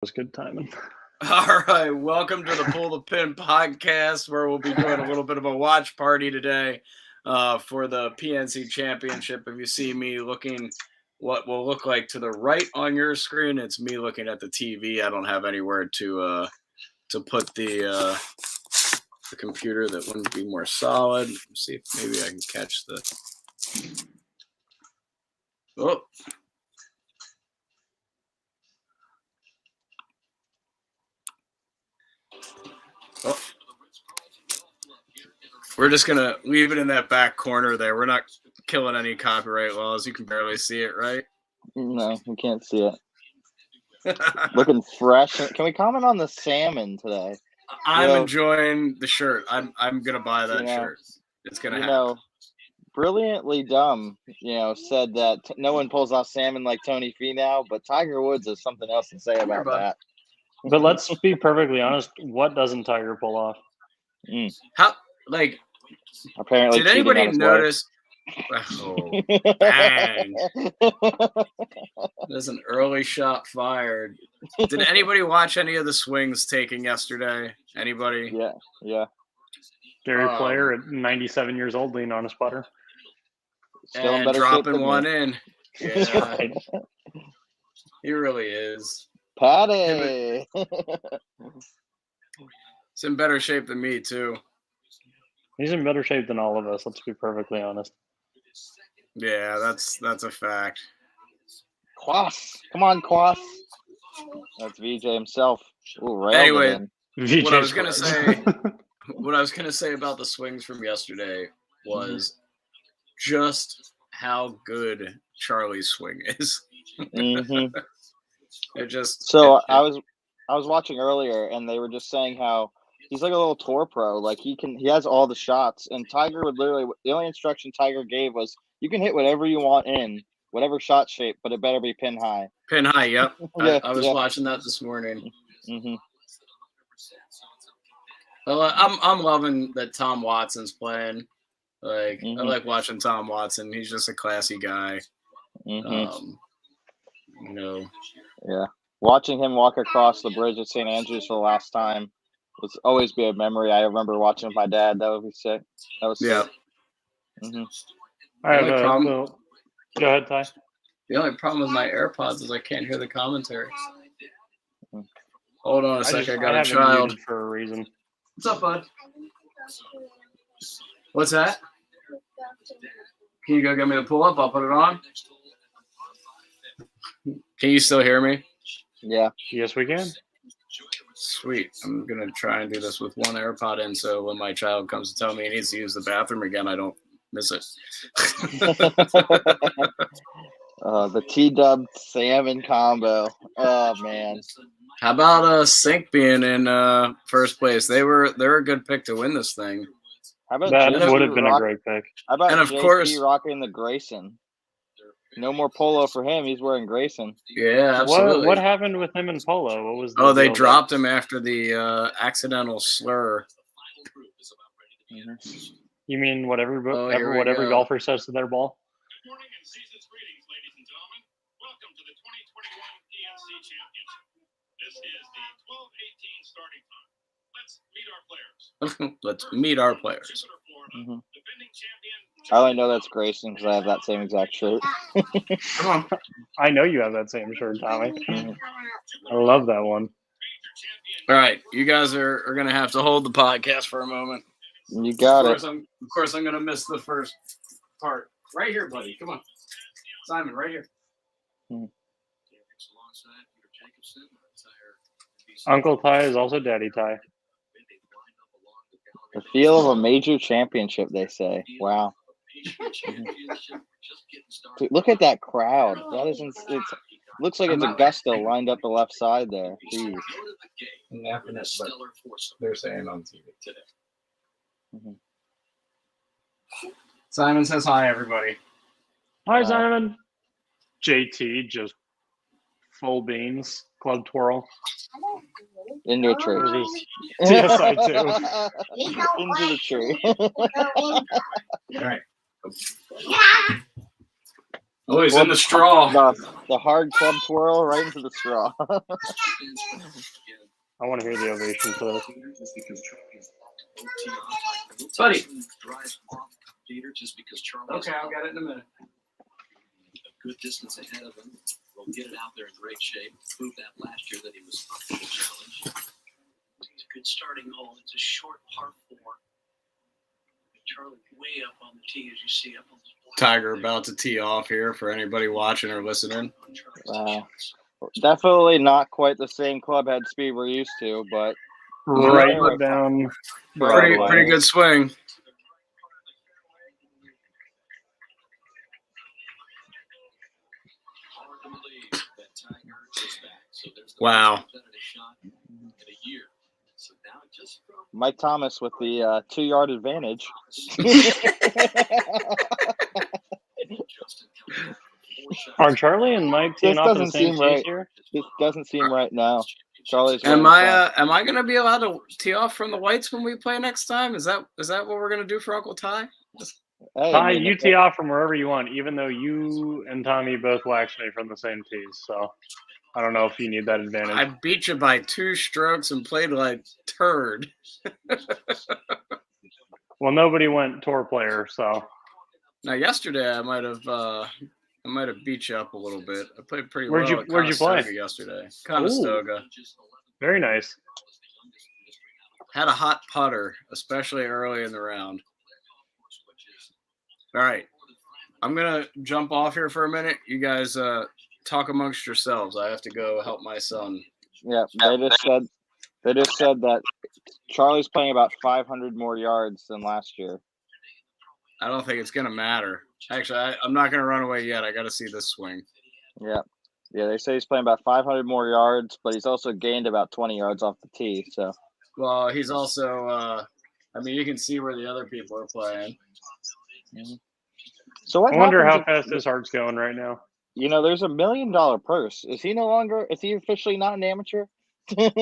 was good timing. All right, welcome to the Pull the Pin podcast, where we'll be doing a little bit of a watch party today for the PNC Championship. If you see me looking what will look like to the right on your screen, it's me looking at the TV. I don't have anywhere to put the computer that wouldn't be more solid. Let's see if maybe I can catch the. Oh. Oh. We're just going to leave it in that back corner there. We're not killing any copyright laws. You can barely see it, right? No, we can't see it. Looking fresh. Can we comment on the salmon today? I'm enjoying the shirt. I'm going to buy that shirt. It's going to happen. Brilliantly dumb, said that no one pulls off salmon like Tony Finau, but Tiger Woods has something else to say about that. But let's be perfectly honest. What doesn't Tiger pull off? How, apparently, did anybody notice? Oh, bang. There's an early shot fired. Did anybody watch any of the swings taken yesterday? Anybody? Yeah. Gary Player at 97 years old leaning on his putter. Still and dropping one in. Yeah. He really is. Patty. He's in better shape than me, too. He's in better shape than all of us, let's be perfectly honest. Yeah, that's a fact. Quas. Come on, Quas. That's VJ himself. Ooh, anyway, what I was going to say about the swings from yesterday was just how good Charlie's swing is. It just I was watching earlier, and they were just saying how he's like a little tour pro. Like he has all the shots, and Tiger would literally, the only instruction Tiger gave was you can hit whatever you want in whatever shot shape, but it better be pin high. Pin high, yep. I was watching that this morning. Well, I'm loving that Tom Watson's playing. I like watching Tom Watson. He's just a classy guy. Yeah. Watching him walk across the bridge at St. Andrews for the last time will always be a memory. I remember watching with my dad. That would be sick. That was sick. I have a problem. Go ahead, Ty. The only problem with my AirPods is I can't hear the commentary. Hold on a second. I got a child. For a reason. What's up, bud? What's that? Can you go get me the pull-up? I'll put it on. Can you still hear me? Yeah. Yes, we can. Sweet. I'm going to try and do this with one AirPod in, so when my child comes to tell me he needs to use the bathroom again, I don't miss it. The T-Dub salmon combo. Oh, man. How about Sink being in first place? They're a good pick to win this thing. How about that would have been a great pick. How about and of JP course rocking the Grayson? No more polo for him. He's wearing Grayson. Yeah, absolutely. What happened with him in polo? What was? They dropped him after the accidental slur. You mean what every golfer says to their ball? Good morning and season's greetings, ladies and gentlemen. Welcome to the 2021 PNC Championship. This is the 12:18 starting time. Let's meet our players. Let's meet our players. Defending champion. I only know that's Grayson because I have that same exact shirt. Come on. I know you have that same shirt, Tommy. I love that one. All right. You guys are going to have to hold the podcast for a moment. You got it. Of course, I'm going to miss the first part. Right here, buddy. Come on. Simon, right here. Uncle Ty is also Daddy Ty. The feel of a major championship, they say. Wow. Dude, look at that crowd. That is, it looks like it's Augusta lined up the left side there. Jeez. They're saying on TV today. Simon says hi, everybody. Hi, Simon. JT just full beans, club twirl. Into a tree. Yes, I do. Into the tree. All right. Oh, he's in the straw. The hard club twirl right into the straw. I want to hear the ovation for this. Buddy. Okay, I'll get it in a minute. A good distance ahead of him. Will get it out there in great shape. Proved that last year that he was up to the challenge. It's a good starting hole. It's a short par 4. Charlie way up on the tee, as you see up on the Tiger about to tee off here for anybody watching or listening. Definitely not quite the same club head speed we're used to, but Right down. Pretty good swing. Wow. Mike Thomas with the 2-yard advantage. Are Charlie and Mike teeing off the same tees here? This doesn't seem right now. Charlie's. Am I gonna be allowed to tee off from the whites when we play next time? Is that what we're gonna do for Uncle Ty? Hey, Ty, you tee off from wherever you want, even though you and Tommy both waxed me from the same tees. So I don't know if you need that advantage. I beat you by 2 strokes and played like turd. Well, nobody went tour player, so. Now yesterday I might have beat you up a little bit. I played pretty well. Where'd you play yesterday? Conestoga. Very nice. Had a hot putter, especially early in the round. All right, I'm gonna jump off here for a minute. You guys talk amongst yourselves. I have to go help my son. Yeah, they just said that Charlie's playing about 500 more yards than last year. I don't think it's gonna matter. Actually, I'm not gonna run away yet. I got to see this swing. Yeah, they say he's playing about 500 more yards, but he's also gained about 20 yards off the tee. So, well, he's also. I mean, you can see where the other people are playing. Mm-hmm. So what? I wonder how fast his heart's going right now. You know, there's $1 million purse. Is he officially not an amateur? Can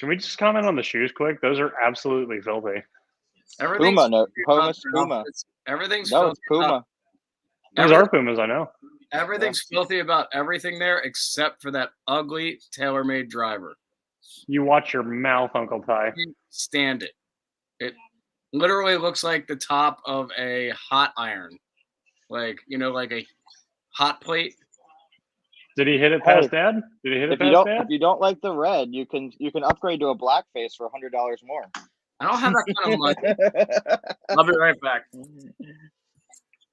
we just comment on the shoes quick? Those are absolutely filthy. Puma. Everything's no, filthy. it's Puma. Those are Pumas, I know. Everything's filthy about everything there except for that ugly TaylorMade driver. You watch your mouth, Uncle Ty. Stand it. It literally looks like the top of a hot iron. Like a hot plate. Did he hit it past Dad? If you don't like the red, you can upgrade to a black face for $100 more. I don't have that kind of money. I'll be right back.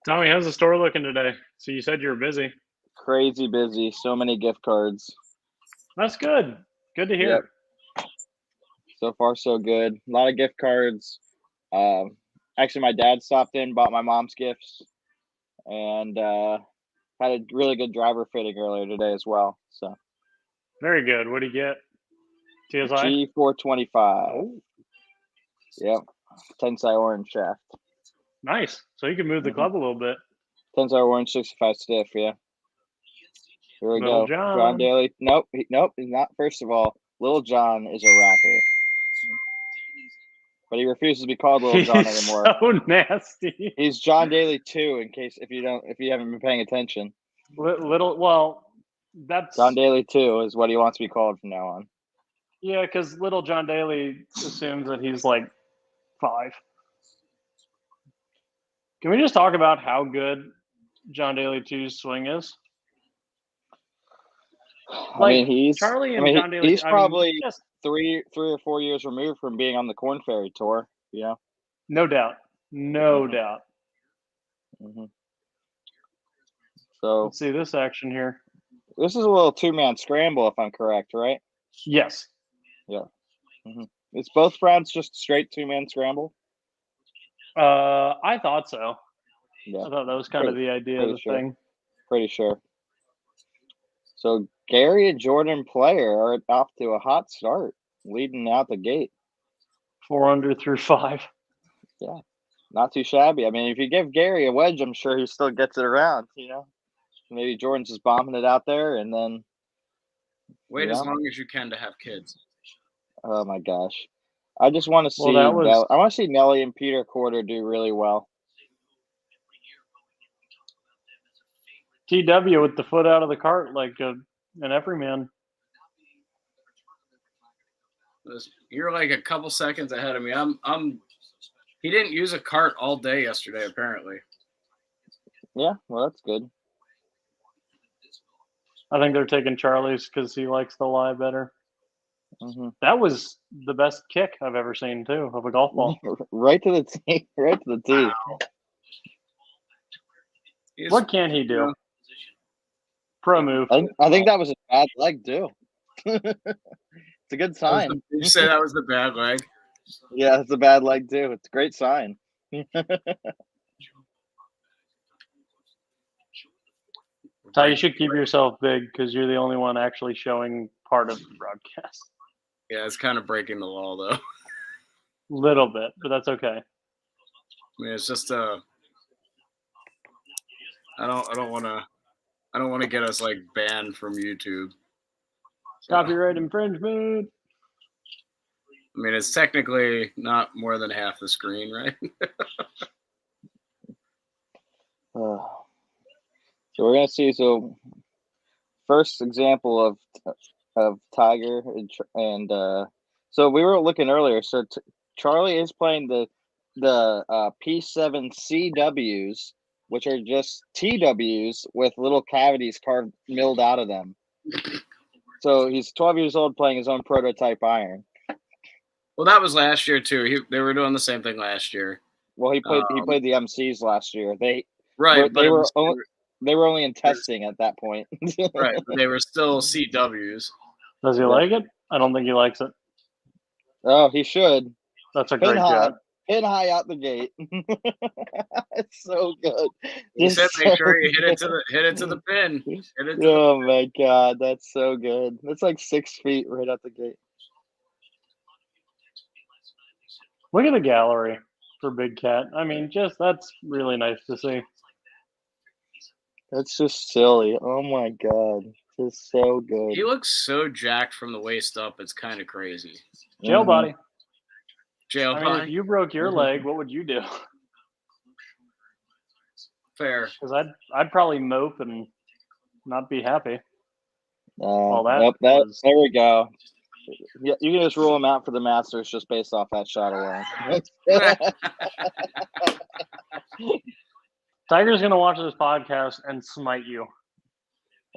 Tommy, how's the store looking today? So you said you were busy. Crazy busy. So many gift cards. That's good. Good to hear. Yep. So far, so good. A lot of gift cards. Actually, my dad stopped in, bought my mom's gifts, and had a really good driver fitting earlier today as well. So very good. What do you get? TSI G425. Oh. Yep. Tensai orange shaft. Nice. So you can move the club a little bit. Tensai orange 65 stiff. Yeah. Here we Little go. John. John Daly. Nope. He's not. First of all, Little John is a rapper. But he refuses to be called Little John anymore. So nasty. He's John Daly 2. In case if you haven't been paying attention. That's John Daly 2 is what he wants to be called from now on. Yeah, because Little John Daly assumes that he's like 5. Can we just talk about how good John Daly 2's swing is? He's Charlie and John Daly. He's probably just 3 or 4 years removed from being on the Corn Ferry Tour. Yeah, no doubt, no doubt. Mm-hmm. So let's see this action here. This is a little 2-man scramble, if I'm correct, right? Yes. Yeah. Mm-hmm. It's both rounds just straight 2-man scramble. I thought so. Yeah. I thought that was kind of the idea of the thing. Pretty sure. So Gary and Jordan Player are off to a hot start, leading out the gate. 4 under through 5. Yeah, not too shabby. I mean, if you give Gary a wedge, I'm sure he still gets it around. Maybe Jordan's just bombing it out there, and then wait as long as you can to have kids. Oh my gosh, I just want to see. I want to see Nelly and Peter Corder do really well. TW with the foot out of the cart like an everyman. You're like a couple seconds ahead of me. He didn't use a cart all day yesterday, apparently. Yeah, well, that's good. I think they're taking Charlie's because he likes the lie better. Hmm. That was the best kick I've ever seen, too, of a golf ball. Right to the tee. Right to the tee. What can he do? Yeah. Pro move. I think that was a bad leg, too. It's a good sign. Did you say that was the bad leg? Yeah, it's a bad leg, too. It's a great sign. Ty, you should keep yourself big because you're the only one actually showing part of the broadcast. Yeah, it's kind of breaking the law, though. Little bit, but that's okay. I mean, it's just I don't want to get us like banned from YouTube. So, Copyright infringement. I mean, it's technically not more than half the screen, right? So we're gonna see. So first example of Tiger and so we were looking earlier. So Charlie is playing the P7 CWs, which are just TWs with little cavities milled out of them. So he's 12 years old playing his own prototype iron. Well, that was last year too. They were doing the same thing last year. Well, he played the MCs last year. They were only in testing at that point. Right, but they were still CWs. Does he like it? I don't think he likes it. Oh, he should. That's a great job. Pin high out the gate. It's so good. He said, make sure you hit it to the pin. Oh my God, that's so good. That's like 6 feet right out the gate. Look at the gallery for Big Cat. I mean, that's really nice to see. That's just silly. Oh my God. Just so good. He looks so jacked from the waist up. It's kind of crazy. Jail body. Jail I body. mean, if you broke your leg, what would you do? Fair. Because I'd probably mope and not be happy. There we go. Yeah, you can just rule him out for the Masters just based off that shot alone. Tiger's gonna watch this podcast and smite you.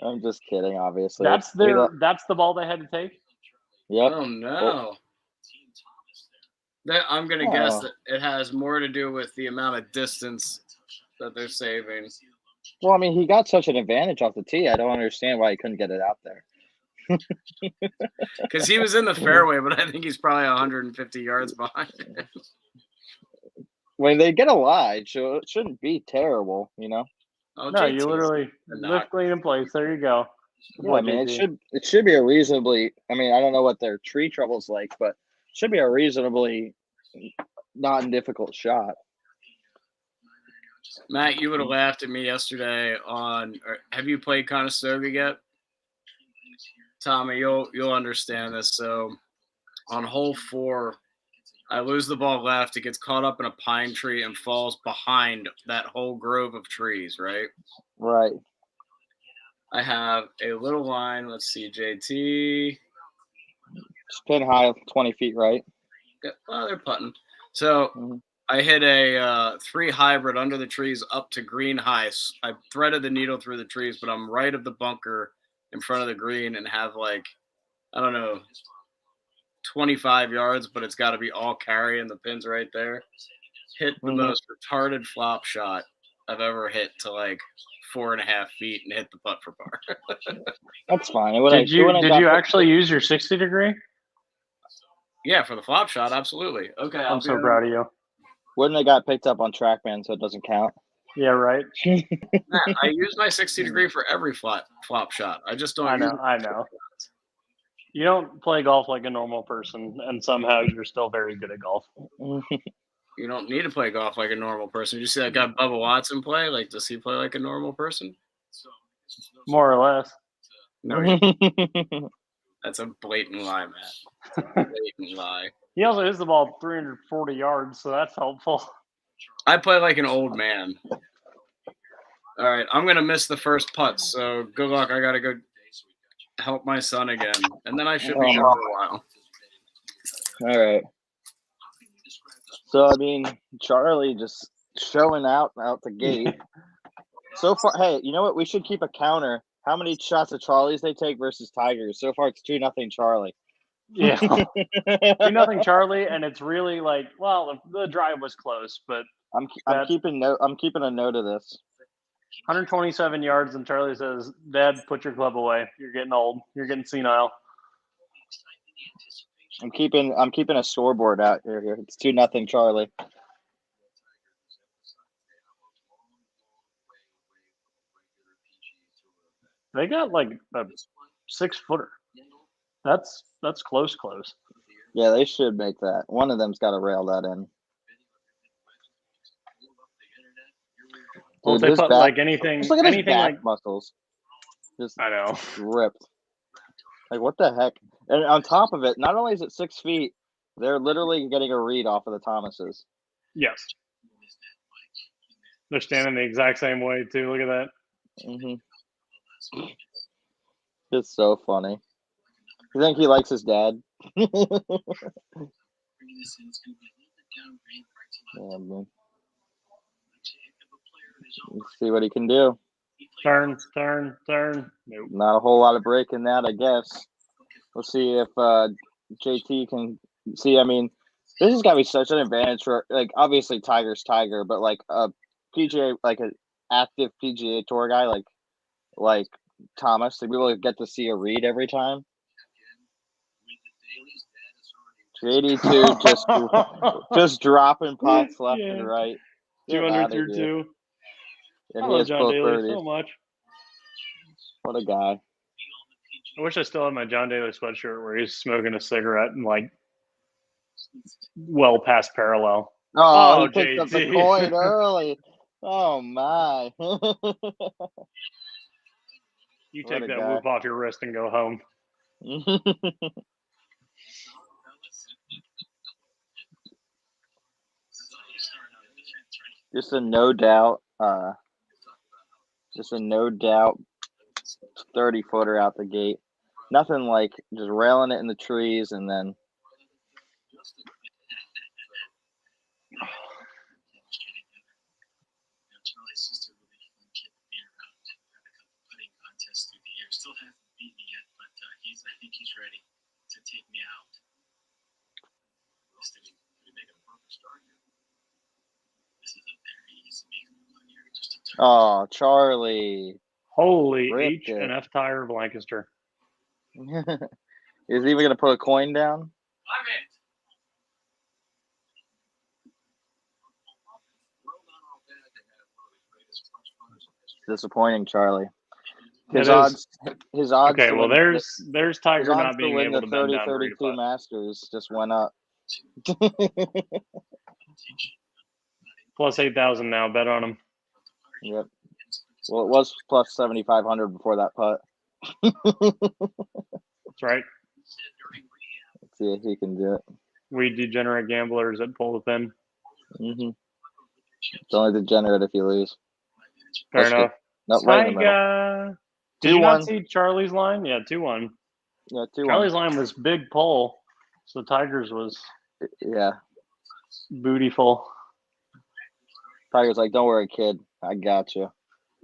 I'm just kidding, obviously. That's the ball they had to take? Yep. Oh no. I'm gonna guess that it has more to do with the amount of distance that they're saving. Well, I mean, he got such an advantage off the tee. I don't understand why he couldn't get it out there. Because he was in the fairway, but I think he's probably 150 yards behind it. When they get a lie, it shouldn't be terrible, you know? Oh, no, you literally lift clean in place. There you go. Yeah, I mean, it should be a reasonably. I mean, I don't know what their tree trouble's like, but it should be a reasonably non-difficult shot. Matt, you would have laughed at me yesterday have you played Conestoga yet? Tommy, you'll understand this. So on hole 4, I lose the ball left. It gets caught up in a pine tree and falls behind that whole grove of trees, right? Right. I have a little line. Let's see, JT. Spin high, 20 feet, right? Yeah, well, they're putting. So I hit a 3 hybrid under the trees up to green high. I threaded the needle through the trees, but I'm right of the bunker in front of the green and have 25 yards, but it's got to be all carry and the pin's right there. Hit the most retarded flop shot I've ever hit to 4.5 feet and hit the putt for par. That's fine. Did you actually use your 60 degree? Yeah, for the flop shot, absolutely. Okay, I'm so proud of you. Wouldn't have got picked up on TrackMan, so it doesn't count. Yeah, right. I use my 60 degree for every flop shot. I just don't. I know. You don't play golf like a normal person, and somehow you're still very good at golf. You don't need to play golf like a normal person. You see that guy Bubba Watson play? Does he play like a normal person? More or less. No, that's a blatant lie, Matt. Blatant lie. He also hits the ball 340 yards, so that's helpful. I play like an old man. All right, I'm gonna miss the first putt, so good luck. I gotta go help my son again, and then I should be good for a while. All right. So I mean, Charlie just showing out the gate. So far, hey, you know what? We should keep a counter. How many shots of Charlie's they take versus Tigers? So far, it's 2-0 Charlie. Yeah, 2-0 Charlie, and it's really like, well, the drive was close, but I'm That's- keeping a note of this. 127 yards, and Charlie says, "Dad, put your club away. You're getting old. You're getting senile." I'm keeping a scoreboard out here. It's 2-0 Charlie. They got like a 6-footer. That's close. Yeah, they should make that. One of them's got to rail that in. Well, if Dude, they his put back- like anything, Just look at his anything back like muscles. Just I know. ripped. Like, what the heck? And on top of it, not only is it 6 feet, they're literally getting a read off of the Thomases. Yes, they're standing the exact same way too. Look at that. Mm-hmm. It's so funny. You think he likes his dad? Yeah, man. Let's see what he can do. Turn. Nope. Not a whole lot of break in that, I guess. Let's see if JT can see. I mean, this has got to be such an advantage for, like, obviously Tiger's Tiger, but like a PGA, like an active PGA Tour guy, like Thomas, to be able to get to see a read every time. JD2 just dropping putts left Yeah. and right. Get 200 outta through here. 2. And I he love has John both Daly birdies. so much. What a guy. I wish I still had my John Daly sweatshirt where he's smoking a cigarette and like well past parallel. Oh, Oh, he picked up the JT. coin early. Oh my. You What take a that guy. whoop off your wrist and go home. Just a no doubt 30-footer out the gate. Nothing like just railing it in the trees and then Charlie's sister really fun kid to be around. Had a couple putting contests through the year. Still hasn't beat me yet, but I think he's ready to take me out. Did he make a perfect start here? This is a very easy putt here. Just a turn. oh, Charlie. Holy Ripped H and F tire of Lancaster. Is he even gonna put a coin down? I'm in. Disappointing, Charlie. It His is. odds. Okay, to well, win there's Tiger his odds not to being win able the to bend down for 30-32 you, but Masters just went up. plus 8,000 now. Bet on him. Yep. Well, it was plus 7,500 before that putt. That's right. Let's see if he can do it. We degenerate gamblers that pull the pin. Mm-hmm. It's only degenerate if you lose. Fair That's good. enough. Nope, right in the middle. Tiger. Did you 2-1. not see Charlie's line? Yeah, 2-1. Yeah, 2-1. Charlie's line was big pole, so Tiger's was Yeah. bootyful. Tiger's like, don't worry, kid. I got you.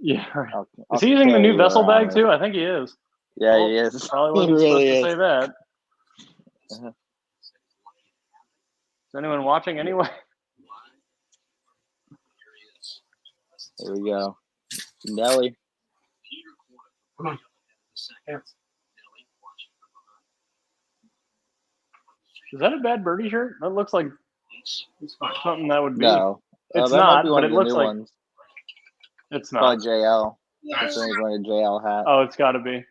Yeah. Right. I'll Is he using the carry new you vessel around bag here. too? I think he is. Yeah, Well, he is. Probably He wasn't really supposed is. to say that. Uh-huh. Is anyone watching anyway? There we go. Nelly. Come on. Yeah. Is that a bad birdie shirt? That looks like something that would be. No. It's that might not, be one but of it the looks new like ones. it's not. Probably JL. Considering he's wearing a JL hat. Oh, it's got to be.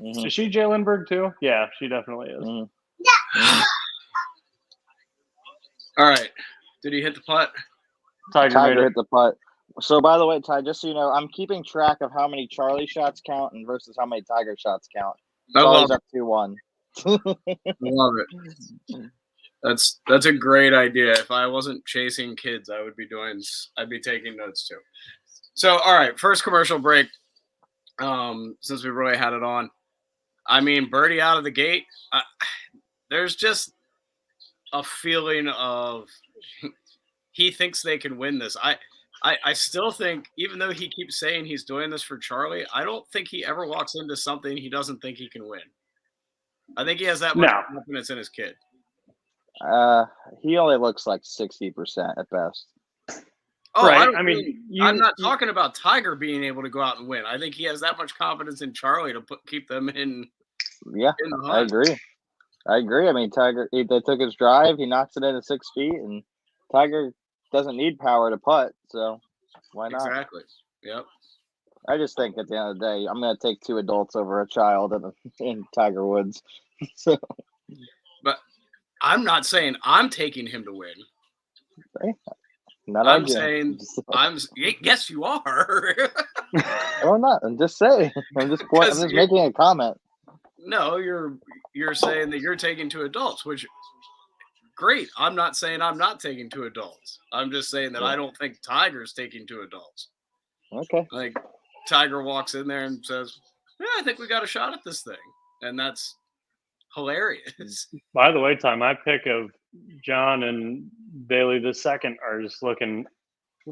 Mm-hmm. Is she Jay Lindbergh too? Yeah, she definitely is. Mm-hmm. All right. Did he hit the putt? Tiger made Tiger it. hit the putt. So, by the way, Ty, just so you know, I'm keeping track of how many Charlie shots count and versus how many Tiger shots count. I love Charlie's up 2-1. I love it. That's a great idea. If I wasn't chasing kids, I'd be taking notes too. So, all right, first commercial break. Since we really had it on, I mean, Birdie out of the gate. There's just a feeling of he thinks they can win this. I still think, even though he keeps saying he's doing this for Charlie, I don't think he ever walks into something he doesn't think he can win. I think he has that much confidence in his kid. He only looks like 60% at best. Oh, right. I'm not talking about Tiger being able to go out and win. I think he has that much confidence in Charlie to keep them in. Yeah, in the I hunt. agree. I mean, Tiger, they took his drive, he knocks it into 6 feet, and Tiger doesn't need power to putt, so why not? Exactly. Yep. I just think at the end of the day, I'm going to take 2 adults over a child in Tiger Woods. So, but I'm not saying I'm taking him to win. right? I'm saying yes, you are. No, I'm not. I'm just saying. I'm just making a comment. No, you're saying that you're taking 2 adults, which great. I'm not saying I'm not taking 2 adults. I'm just saying that I don't think Tiger's taking 2 adults. Okay. Like Tiger walks in there and says, "Yeah, I think we got a shot at this thing," and that's hilarious. By the way, Ty, my pick of John and Bailey II are just looking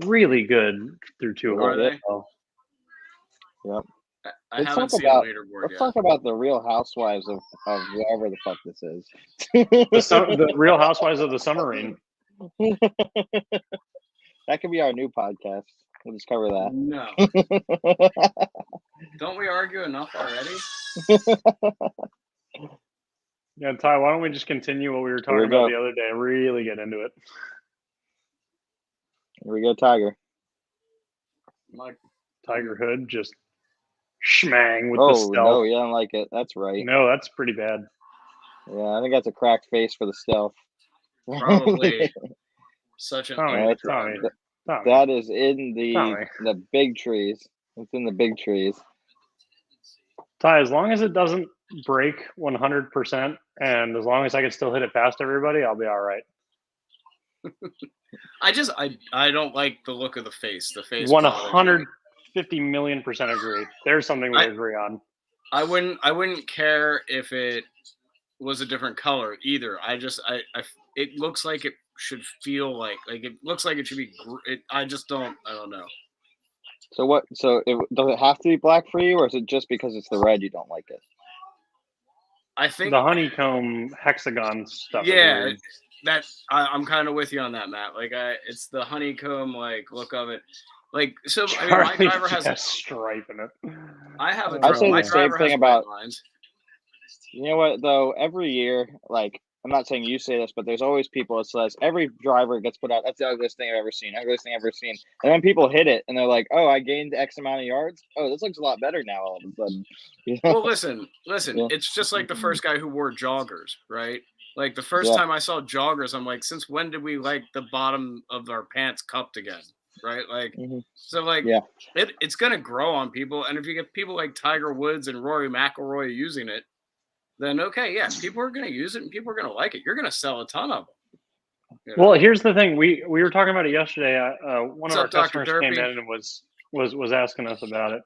really good through 2 Are holes. they? So. Yep. I haven't seen the leaderboard yet. Let's talk about the Real Housewives of wherever the fuck this is. The Real Housewives of the Submarine. That could be our new podcast. We'll just cover that. No. Don't we argue enough already? Yeah, Ty, why don't we just continue what we were talking about the other day and really get into it? Here we go, Tiger. Like Tiger Hood just schmang with the stealth. No, you don't like it. That's right. No, that's pretty bad. Yeah, I think that's a cracked face for the stealth. Probably such an Tommy. That is in the big trees. It's in the big trees. Ty, as long as it doesn't break 100%, and as long as I can still hit it past everybody, I'll be all right. I don't like the look of the face. The face. 150 million% agree. There's something we agree on. I wouldn't care if it was a different color either. It looks like it should feel like it looks like it should be. I don't know. So what? So does it have to be black for you, or is it just because it's the red you don't like it? I think the honeycomb hexagon stuff. Yeah, that I'm kind of with you on that, Matt. Like it's the honeycomb look of it. Like so, I mean, my driver has a stripe in it. I have a. I say my the same thing about. lines. You know what though? Every year, I'm not saying you say this, but there's always people that says every driver gets put out. That's the ugliest thing I've ever seen. Ugliest thing I've ever seen. And then people hit it, and they're like, "Oh, I gained X amount of yards. Oh, this looks a lot better now." All of a sudden. You know? Well, listen. Yeah. It's just like the first guy who wore joggers, right? Like the first time I saw joggers, I'm like, since when did we like the bottom of our pants cupped again? Right? Like, so it's gonna grow on people, and if you get people like Tiger Woods and Rory McIlroy using it, then okay, yeah, people are gonna use it and people are gonna like it. You're gonna sell a ton of them. You know? Well, here's the thing: we were talking about it yesterday. One of our customers came in and was asking us about it.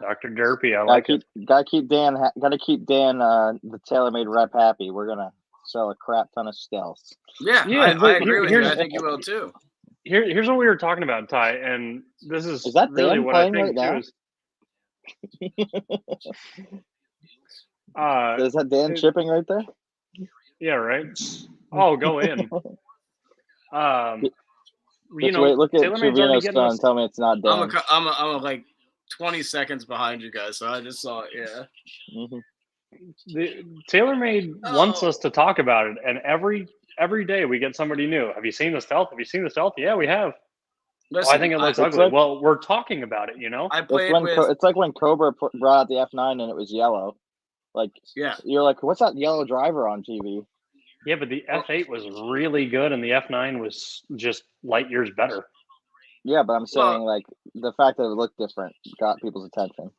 Dr. Derpy, I like it. Gotta keep Dan the TaylorMade rep happy. We're gonna sell a crap ton of stealths. Yeah, I agree with you. I think you will too. Here's what we were talking about, Ty, and this is that really Dan what I playing think right now? Is that Dan chipping right there? Yeah, right. Oh, go in. Look at Trevino's son and tell me it's not Dan. I'm like 20 seconds behind you guys, so I just saw it. Yeah. Mm-hmm. The TaylorMade wants us to talk about it, and every day we get somebody new. Have you seen the stealth? Have you seen the stealth? Yeah, we have. Listen, I think it looks ugly. Well, we're talking about it, you know. It's like when Cobra brought out the F9 and it was yellow. You're like, what's that yellow driver on TV? Yeah, but the F8 was really good, and the F9 was just light years better. Yeah, but I'm saying the fact that it looked different got people's attention.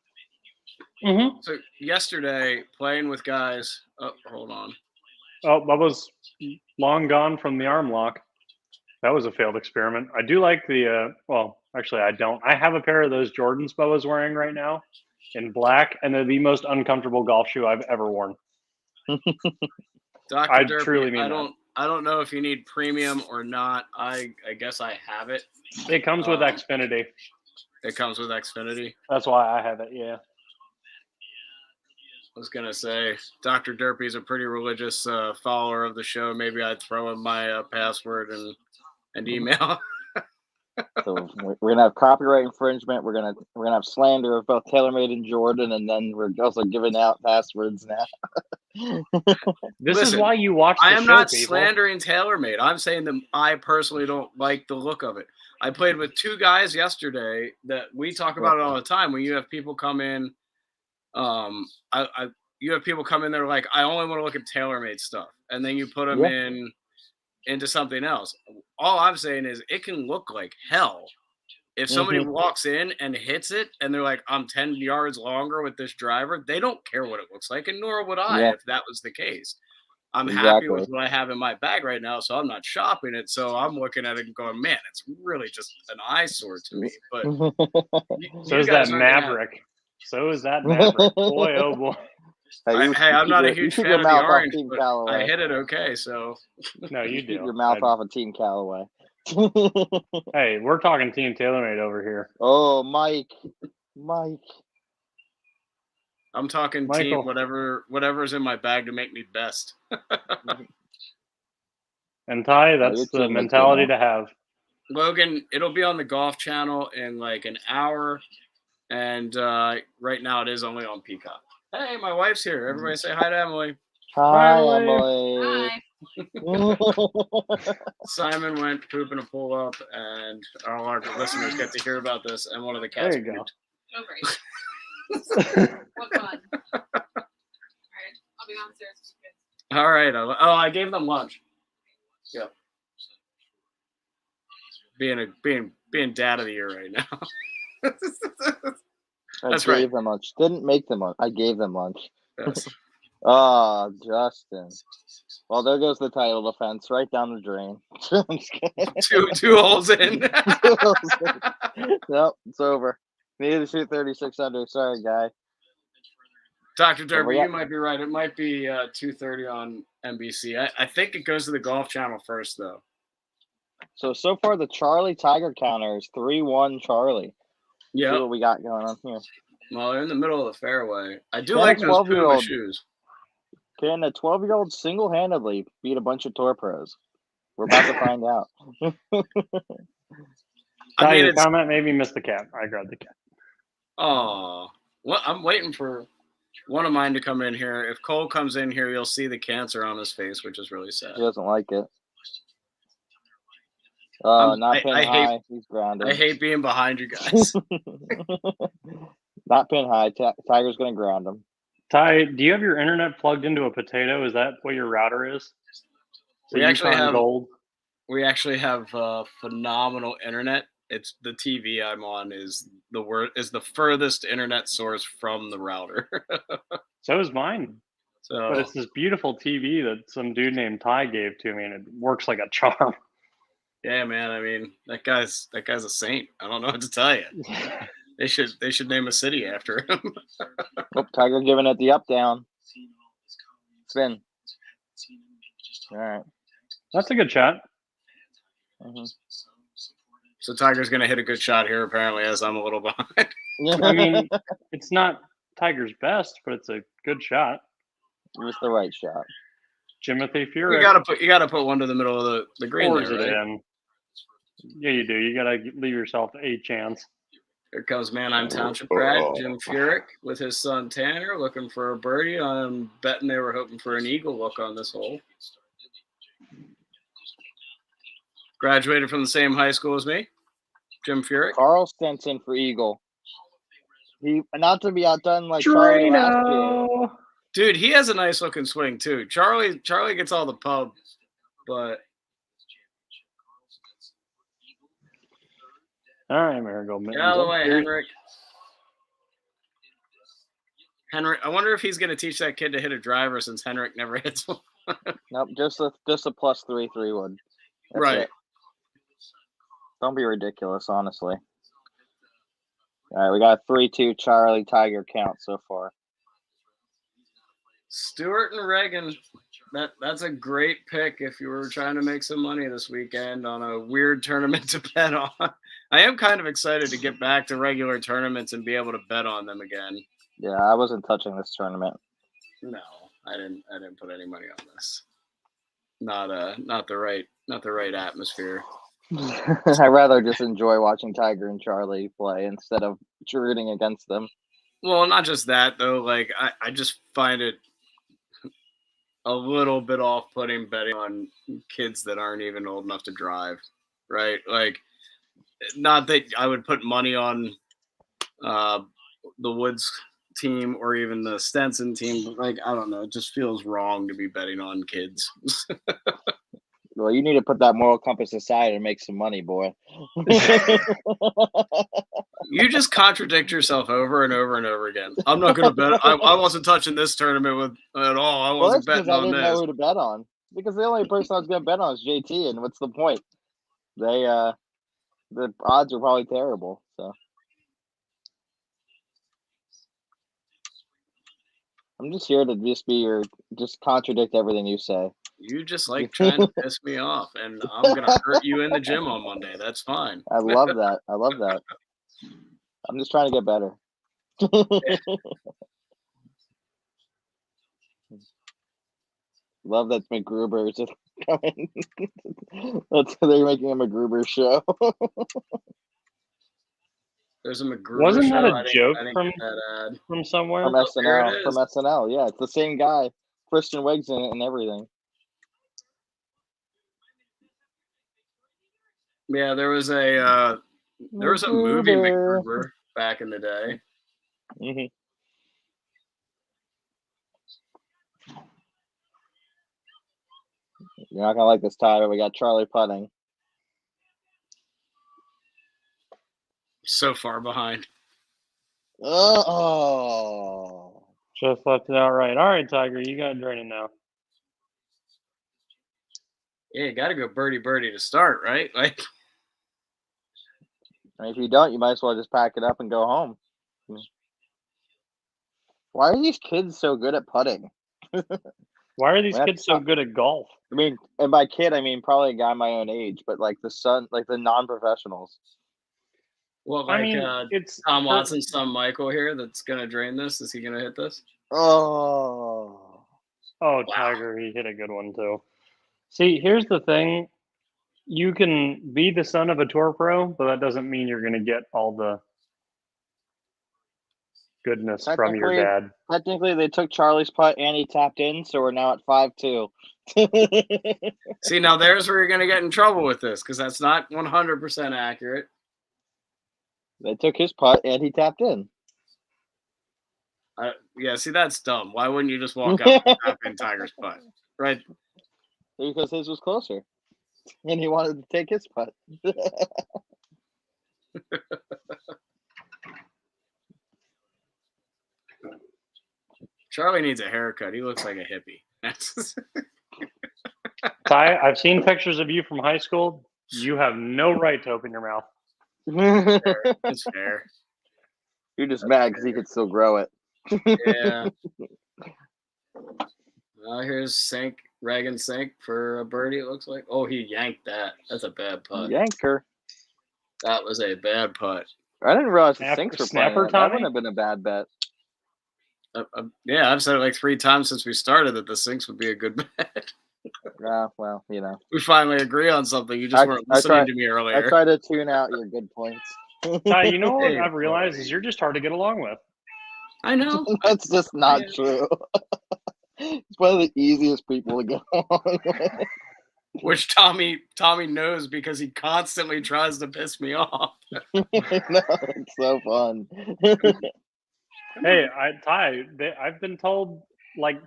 Mm-hmm. So yesterday, playing with guys. Oh, hold on. Oh, Bubba's long gone from the arm lock. That was a failed experiment. I do like the well, actually I don't. I have a pair of those Jordans Bubba's wearing right now in black, and they're the most uncomfortable golf shoe I've ever worn. Dr. I Derpy, truly mean I don't know if you need premium or not. I guess I have it. It comes with Xfinity. It comes with Xfinity. That's why I have it, yeah. I was going to say, Dr. Derpy is a pretty religious follower of the show. Maybe I'd throw in my password and email. So we're gonna have copyright infringement. We're gonna have slander of both TaylorMade and Jordan, and then we're also giving out passwords now. This Listen, is why you watch the I am show, not people. slandering TaylorMade. I'm saying that I personally don't like the look of it. I played with two guys yesterday that we talk about it all the time. When you have people come in, you have people come in there like, I only want to look at TaylorMade stuff, and then you put them into something else. All I'm saying is it can look like hell. If somebody walks in and hits it and they're like, I'm 10 yards longer with this driver, they don't care what it looks like, and nor would I if that was the case. I'm happy with what I have in my bag right now, so I'm not shopping it. So I'm looking at it and going, man, it's really just an eyesore to me. But so is that Maverick. So is that Maverick. Boy, oh boy. Hey, I'm not a huge fan of the orange, but I hit it okay, so. No, you do. Keep your mouth off of Team Callaway. Hey, we're talking Team TaylorMade over here. Oh, Mike. I'm talking Michael. Team whatever's in my bag to make me best. And Ty, that's the mentality to have. Logan, it'll be on the Golf Channel in like an hour, and right now it is only on Peacock. Hey, my wife's here. Everybody say hi to Emily. Hi, Emily. Hi. Simon went poop in a pull up, and all our listeners get to hear about this. And one of the cats. There you go. Oh, great. What fun. All right. I'll be downstairs. All right. I gave them lunch. Yep. Being dad of the year right now. That's right. I gave them lunch. Didn't make them lunch. I gave them lunch. Yes. Oh, Justin. Well, there goes the title defense right down the drain. I'm just kidding. Two holes in. Nope, it's over. Needed to shoot 36 under. Sorry, guy. Dr. Derby, you might be right. It might be 2:30 on NBC. I think it goes to the Golf Channel first, though. So far, the Charlie Tiger counter is 3-1 Charlie. Yeah. See what we got going on here. Well, they're in the middle of the fairway. I do like those Puma shoes. Can a 12-year-old single-handedly beat a bunch of tour pros? We're about to find out. I mean, comment maybe missed the cat. I grabbed the cat. Oh, well, I'm waiting for one of mine to come in here. If Cole comes in here, you'll see the cancer on his face, which is really sad. He doesn't like it. Not pin high. He's grounded. I hate being behind you guys. Not pin high. Tiger's going to ground him. Ty, do you have your internet plugged into a potato? Is that what your router is? So we actually have phenomenal internet. It's the TV I'm on is the furthest internet source from the router. So is mine. So, but it's this beautiful TV that some dude named Ty gave to me, and it works like a charm. Yeah, man. I mean, that guy's a saint. I don't know what to tell you. They should name a city after him. Oh, Tiger giving it the up down. Spin. All right. That's a good shot. Mm-hmm. So Tiger's going to hit a good shot here, apparently, as I'm a little behind. I mean, it's not Tiger's best, but it's a good shot. It was the right shot. Timothy Fury. You gotta put one to the middle of the green there, right? Yeah, you do. You gotta leave yourself a chance. Here comes Manheim Township grad Jim Furyk with his son Tanner looking for a birdie. I'm betting they were hoping for an eagle look on this hole. Graduated from the same high school as me, Jim Furyk. Carl Stenson for eagle. He not to be outdone like Charlie last year. Dude, he has a nice looking swing too. Charlie gets all the pub, but all right, Marigold. Get out of the way, Henrik. Henrik, I wonder if he's going to teach that kid to hit a driver since Henrik never hits one. Nope, just a +3 wood. Right. Don't be ridiculous, honestly. All right, we got a 3-2 Charlie Tiger count so far. Stewart and Reagan. That's a great pick if you were trying to make some money this weekend on a weird tournament to bet on. I am kind of excited to get back to regular tournaments and be able to bet on them again. Yeah, I wasn't touching this tournament. No, I didn't put any money on this. Not the right atmosphere. I'd rather just enjoy watching Tiger and Charlie play instead of rooting against them. Well, not just that though. Like I just find it a little bit off-putting betting on kids that aren't even old enough to drive, right? Like, not that I would put money on the Woods team or even the Stenson team, but like, I don't know, it just feels wrong to be betting on kids. Well, you need to put that moral compass aside and make some money, boy. You just contradict yourself over and over and over again. I'm not going to bet. I wasn't touching this tournament with at all. I Well, wasn't that's because betting I on didn't know this. who to bet on. Because the only person I was going to bet on is JT, and what's the point? The odds are probably terrible. So I'm just here to just contradict everything you say. You just like trying to piss me off, and I'm going to hurt you in the gym on Monday. That's fine. I love that. I love that. I'm just trying to get better. Love that McGruber is just coming. They're making a McGruber show. There's a McGruber Wasn't show. that a I didn't joke get that ad. from somewhere? From there SNL. it From is. SNL. Yeah, it's the same guy. Kristen Wiig's in it and everything. Yeah, there was a movie McGruber back in the day. Mm-hmm. You're not gonna like this, Tyler. We got Charlie putting. So far behind. Oh. Just left it out right. All right, Tiger, you got draining now. Yeah, you got to go birdie to start, right? Like, And if you don't, you might as well just pack it up and go home. Why are these kids so good at putting? Why are these kids so good at golf? I mean, and by kid, I mean probably a guy my own age, but like the non-professionals. well, I like mean, it's Tom Watson's son Michael here that's going to drain this. Is he going to hit this? Oh. Oh, Tiger, he hit a good one too. See, here's the thing. You can be the son of a tour pro, but that doesn't mean you're going to get all the goodness from your dad. Technically, they took Charlie's putt and he tapped in, so we're now at 5-2. See, now there's where you're going to get in trouble with this because that's not 100% accurate. They took his putt and he tapped in. Yeah, see, that's dumb. Why wouldn't you just walk up and tap in Tiger's putt? Right? Because his was closer. And he wanted to take his putt. Charlie needs a haircut. He looks like a hippie. Ty, I've seen pictures of you from high school. You have no right to open your mouth. It's fair. You're just mad because he could still grow it. Yeah. Here's Reagan Sink for a birdie, it looks like. Oh, he yanked that. That's a bad putt. Yanker. That was a bad putt. I didn't realize the After Sinks were snapper, playing. That Tommy? wouldn't have been a bad bet. Yeah, I've said it like 3 times since we started that the Sinks would be a good bet. Yeah, well, you know. We finally agree on something. You just weren't listening to me earlier. I try to tune out your good points. Ty, you know what Hey, I've realized is you're just hard to get along with. I know. That's just not true. It's one of the easiest people to get along with. Which Tommy knows because he constantly tries to piss me off. No, it's so fun. Hey, Ty, I've been told like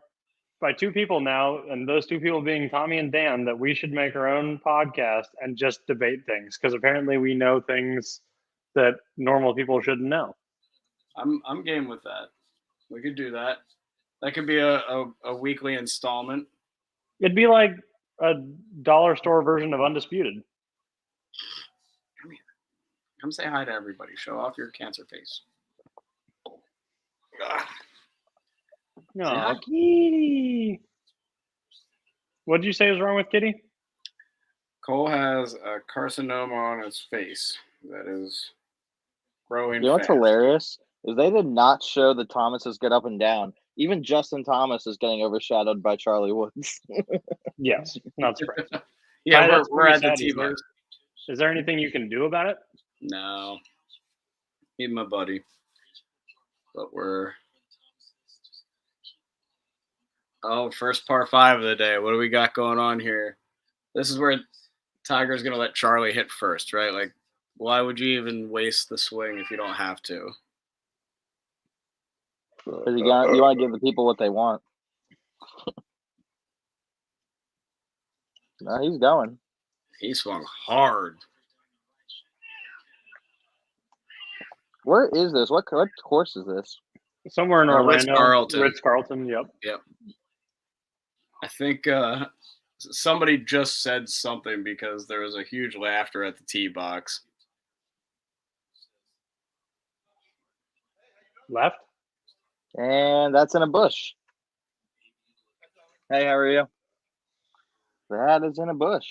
by 2 people now, and those 2 people being Tommy and Dan, that we should make our own podcast and just debate things because apparently we know things that normal people shouldn't know. I'm game with that. We could do that. That could be a weekly installment. It'd be like a dollar store version of Undisputed. I mean, Come say hi to everybody. Show off your cancer face. No, Kitty. What'd you say was wrong with Kitty? Cole has a carcinoma on his face that is growing You know what's fast. hilarious is they did not show the Thomases get up and down. Even Justin Thomas is getting overshadowed by Charlie Woods. Yes, not surprised. Yeah, Ty, that's we're pretty at the sad. T-box. Is there anything you can do about it? No. He's my buddy. But we're... Oh, first par 5 of the day. What do we got going on here? This is where Tiger's going to let Charlie hit first, right? Like, why would you even waste the swing if you don't have to? Because you want to give the people what they want. No, he's going. He swung hard. Where is this? What course is this? Somewhere in Orlando. Ritz-Carlton. Ritz-Carlton, yep. Yep. I think somebody just said something because there was a huge laughter at the tee box. Left? And that's in a bush. Hey, how are you? That is in a bush.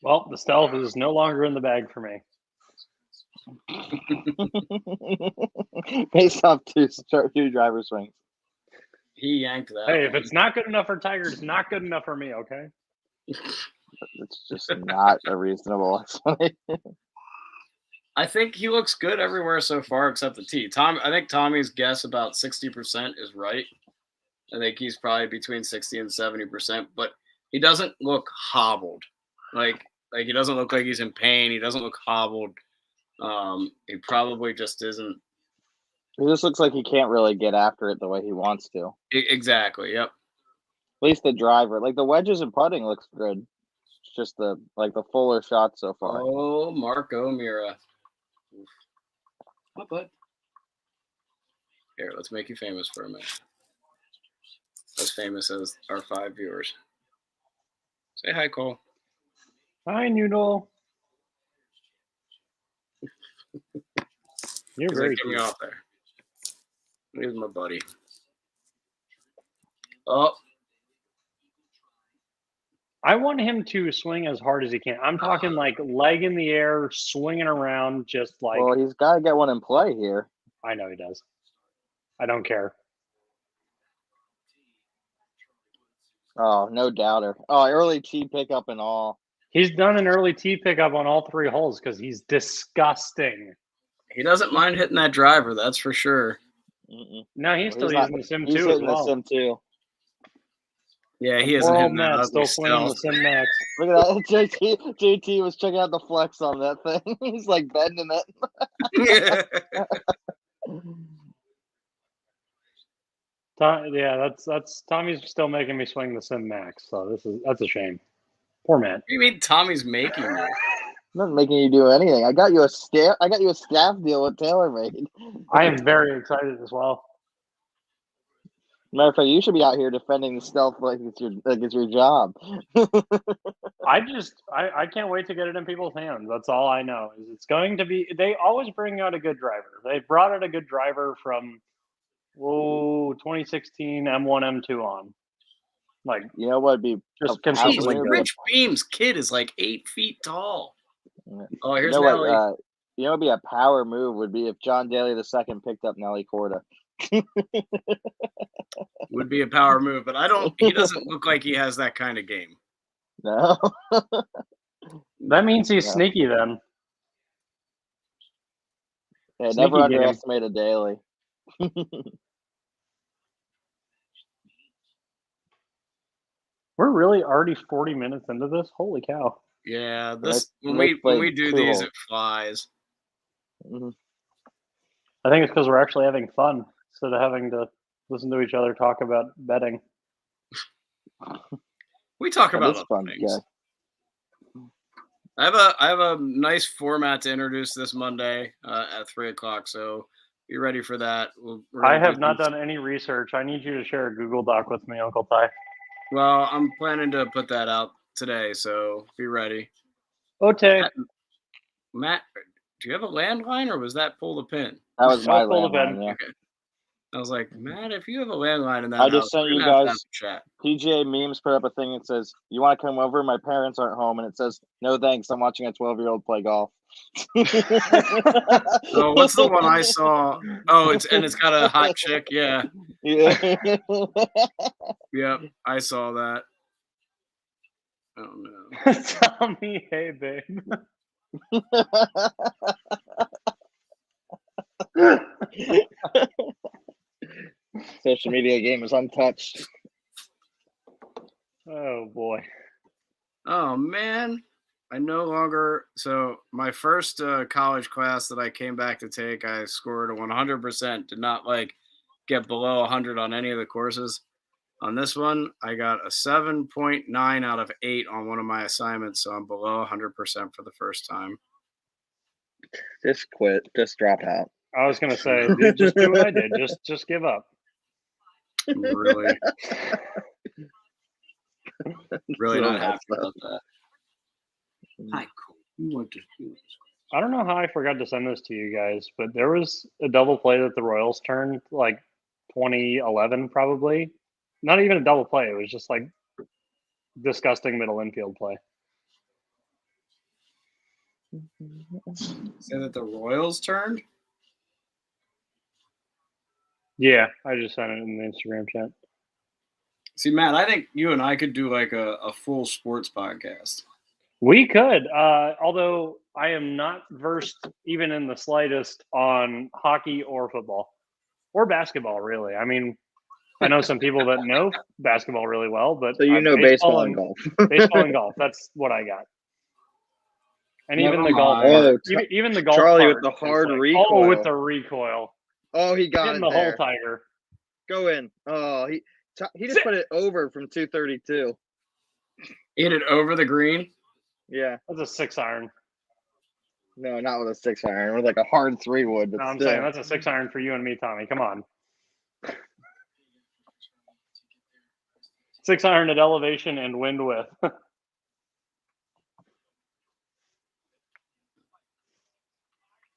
Well, the stealth is no longer in the bag for me. Based off two driver swings. He yanked that. Hey, if one. it's not good enough for Tiger, it's not good enough for me, okay? It's just not a reasonable explanation. I think he looks good everywhere so far except the tee. I think Tommy's guess about 60% is right. I think he's probably between 60 and 70%, but he doesn't look hobbled. Like he doesn't look like he's in pain. He doesn't look hobbled. He probably just isn't. He just looks like he can't really get after it the way he wants to. Exactly. Yep. At least the driver, like the wedges and putting, looks good. It's just the fuller shot so far. Oh, Marco Mira. What, bud? Here, let's make you famous for a minute. As famous as our 5 viewers. Say hi, Cole. Hi, Noodle. You're very getting cute. off there. Here's my buddy. Oh. I want him to swing as hard as he can. I'm talking like leg in the air, swinging around, just like. Well, he's got to get one in play here. I know he does. I don't care. Oh, no doubter. Oh, early tee pickup and all. He's done an early tee pickup on all 3 holes because he's disgusting. He doesn't mind hitting that driver, that's for sure. No, he's still using the Sim 2 as hitting well. the Sim 2. Yeah, he isn't Poor old hitting that Matt ugly still swinging the stealth. Sim Max. Look at that. JT was checking out the flex on that thing. He's like bending it. Yeah, that's Tommy's still making me swing the Sim Max, so that's a shame. Poor Matt. What do you mean Tommy's making you? I'm not making you do anything. I got you a staff deal with TaylorMade. I am very excited as well. Matter of fact, you should be out here defending the stealth like it's your job. I can't wait to get it in people's hands. That's all I know. Is it's going to be. They always bring out a good driver. They brought out a good driver from 2016 M1 M2 on. Like, you know what would be just Jeez, like Rich Beam's kid is like 8 feet tall. Yeah. Oh, here's you know Nelly. what? You know what would be a power move would be if John Daly II picked up Nelly Corda. Would be a power move, but he doesn't look like he has that kind of game. No. that means he's sneaky then. Yeah, Sneaky never game. underestimate a Daly. We're really already 40 minutes into this. Holy cow! Yeah, when Let's play we do 2 these, holes. it flies. Mm-hmm. I think it's because we're actually having fun instead of having to listen to each other talk about betting. We talk about other fun, things. yeah. I have a nice format to introduce this Monday at 3:00. So be ready for that. I have not done any research. I need you to share a Google Doc with me, Uncle Ty. Well, I'm planning to put that out today, so be ready. Okay. Matt, do you have a landline or was that pull the pin? That was my Pull the landline. pin. Yeah. Okay. I was like, Matt, if you have a landline in that I house, just sent we're you gonna have to guys- have a chat. PGA Memes put up a thing that says, "You want to come over? My parents aren't home," and it says, "No thanks. I'm watching a 12-year-old play golf." Oh, what's the one I saw? Oh, it's got a hot chick. Yeah. Yeah. Yep. I saw that. Oh no. Tommy, hey babe. Social media game is untouched. Oh boy. Oh man. I no longer. So my first college class that I came back to take, I scored a 100%. Did not get below 100 on any of the courses. On this one, I got a 7.9 out of 8 on one of my assignments, so I'm below 100% for the first time. Just quit. Just drop out. I was gonna say, dude, just do what I did. Just give up. Really, really So not happy messed up. about that. Hi, cool. You went to school. I don't know how I forgot to send this to you guys, but there was a double play that the Royals turned 2011 probably. Not even a double play. It was just disgusting middle infield play. Say that the Royals turned? Yeah, I just sent it in the Instagram chat. See, Matt, I think you and I could do a full sports podcast. We could, although I am not versed even in the slightest on hockey or football or basketball, really. I mean, I know some people that know basketball really well, but So you know baseball and golf. baseball and golf. That's what I got. And Never even the golf mind. part. Even the golf Charlie part with the is hard Oh, recoil. with the recoil. Oh, he got Getting it the there. whole Tiger. Go in. Oh, he just put it over from 232. Hit it over the green. Yeah. That's a 6-iron. No, not with a 6-iron. With a hard 3-wood. But No, I'm still. saying that's a 6-iron for you and me, Tommy. Come on. 6-iron at elevation and wind width.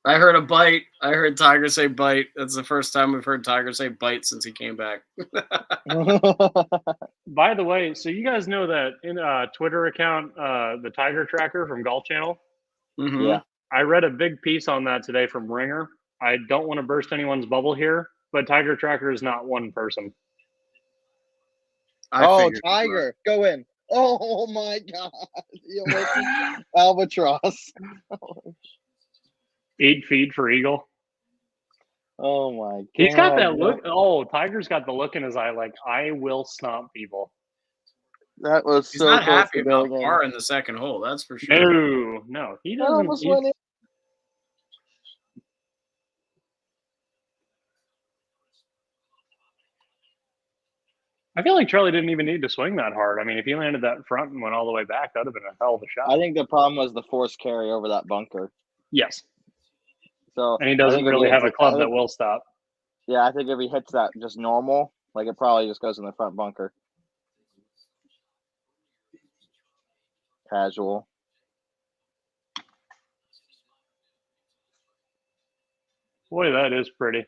I heard a bite. I heard Tiger say bite. That's the first time we've heard Tiger say bite since he came back. By the way, so you guys know that in a Twitter account, the Tiger Tracker from Golf Channel? Mm-hmm. Yeah. I read a big piece on that today from Ringer. I don't want to burst anyone's bubble here, but Tiger Tracker is not one person. Oh, Tiger. Go in. Oh, my God. Albatross. 8 feet for eagle. Oh, my God. He's got that look. Oh, Tiger's got the look in his eye like, I will stomp people. That was He's so not close happy to about going in. par in the second hole. That's for sure. No, he That doesn't. almost went in. I feel like Charlie didn't even need to swing that hard. I mean, if he landed that front and went all the way back, that would have been a hell of a shot. I think the problem was the forced carry over that bunker. Yes. So And he doesn't really have a club that will stop. Yeah, I think if he hits that just normal, it probably just goes in the front bunker. Casual. Boy, that is pretty.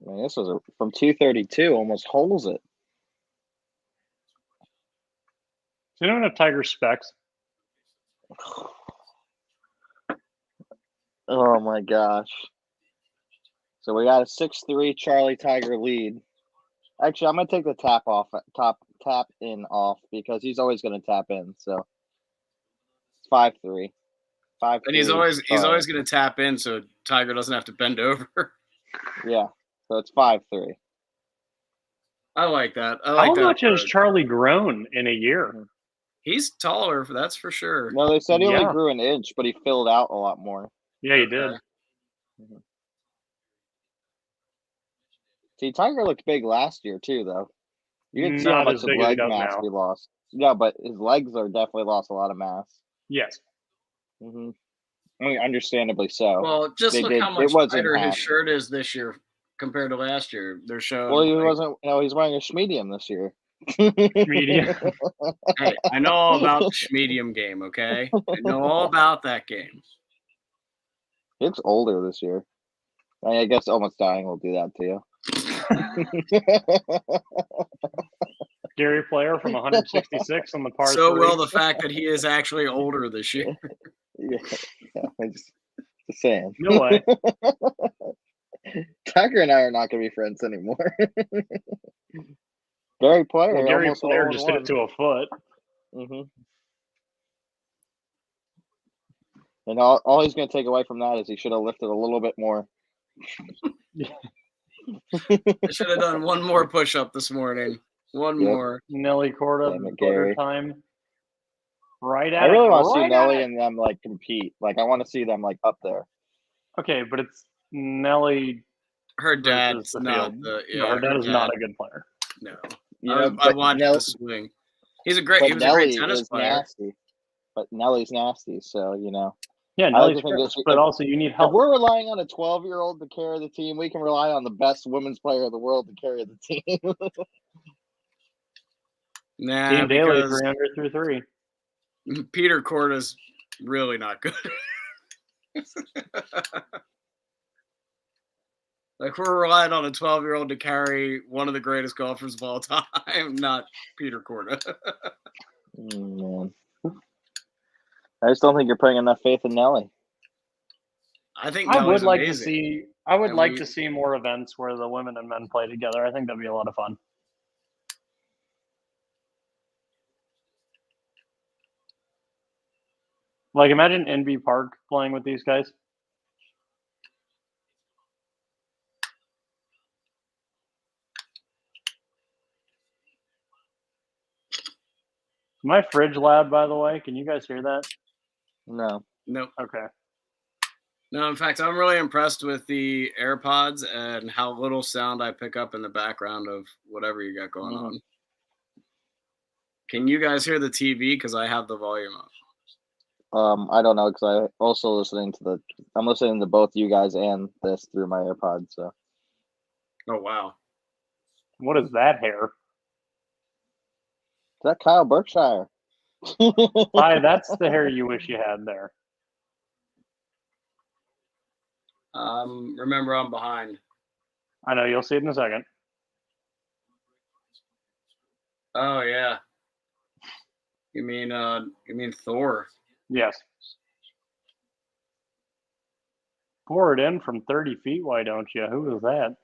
I mean, this was from 232, almost holes it. Does anyone have Tiger specs? Oh my gosh. So we got a 6-3 Charlie Tiger lead. Actually, I'm gonna take the tap in off because he's always gonna tap in. So it's 5-3. 5-3. And he's always going to tap in so Tiger doesn't have to bend over. Yeah. So it's 5-3. I like that. I like How that much has approach. Charlie grown in a year? He's taller, that's for sure. No, they said he only Yeah. grew an inch, but he filled out a lot more. Yeah, he did. See, Tiger looked big last year too, though. You didn't see how Not much as of big as he leg does mass now. he lost. Yeah, but his legs are definitely lost a lot of mass. Yes. Mm-hmm. I mean, understandably so. Well, just They look did- how it much wasn't tighter his half. shirt is this year compared to last year. They're showing. Well, he wasn't. He's wearing a medium this year. Medium. Hey, I know all about the medium game, okay? I know all about that game. He looks older this year. I guess Almost Dying will do that to you. Gary Player from 166 on the par So 3. will the fact that he is actually older this year. Yeah, I'm just saying. No way. Tiger and I are not going to be friends anymore. Gary Player Well, Gary almost Player hole just in hit it to a foot. one. And all he's going to take away from that is he should have lifted a little bit more. I should have done one more push-up this morning. One Yep. more. Nelly Corda, Damn it, butter Gary. time. Right at I really it. want to see right Nelly at it. and them like compete. Like I want to see them like up there. Okay, but it's Nelly Her versus dad's the not field. the No, her dad is not a good player. No. You I know, but watched Nell- the swing. He was a great Nelly tennis is player. nasty. But Nelly's nasty, so Yeah, I like Nelly's to think great, that but also you need if help. we're relying on a 12-year-old to carry the team, we can rely on the best women's player of the world to carry the team. Nah, Team Daly because 300 through 3. Peter Corda's really not good. Like we're relying on a 12-year-old to carry one of the greatest golfers of all time, not Peter Corda. Man. I just don't think you're putting enough faith in Nelly. I think I Nelly's would like amazing. to see. I would And like we- to see more events where the women and men play together. I think that'd be a lot of fun. Like imagine NB Park playing with these guys. My fridge loud, by the way. Can you guys hear that? No. Nope. Okay. No, in fact, I'm really impressed with the AirPods and how little sound I pick up in the background of whatever you got going on. Can you guys hear the TV? Because I have the volume up. I don't know because I'm listening to both you guys and this through my AirPods. So Oh, wow. What is that hair? is that Kyle Berkshire? Hi, that's the hair you wish you had there. Remember, I'm behind. I know you'll see it in a second. Oh, yeah. You mean Thor? Yes. Pour it in from 30 feet. Why don't you? Who was that?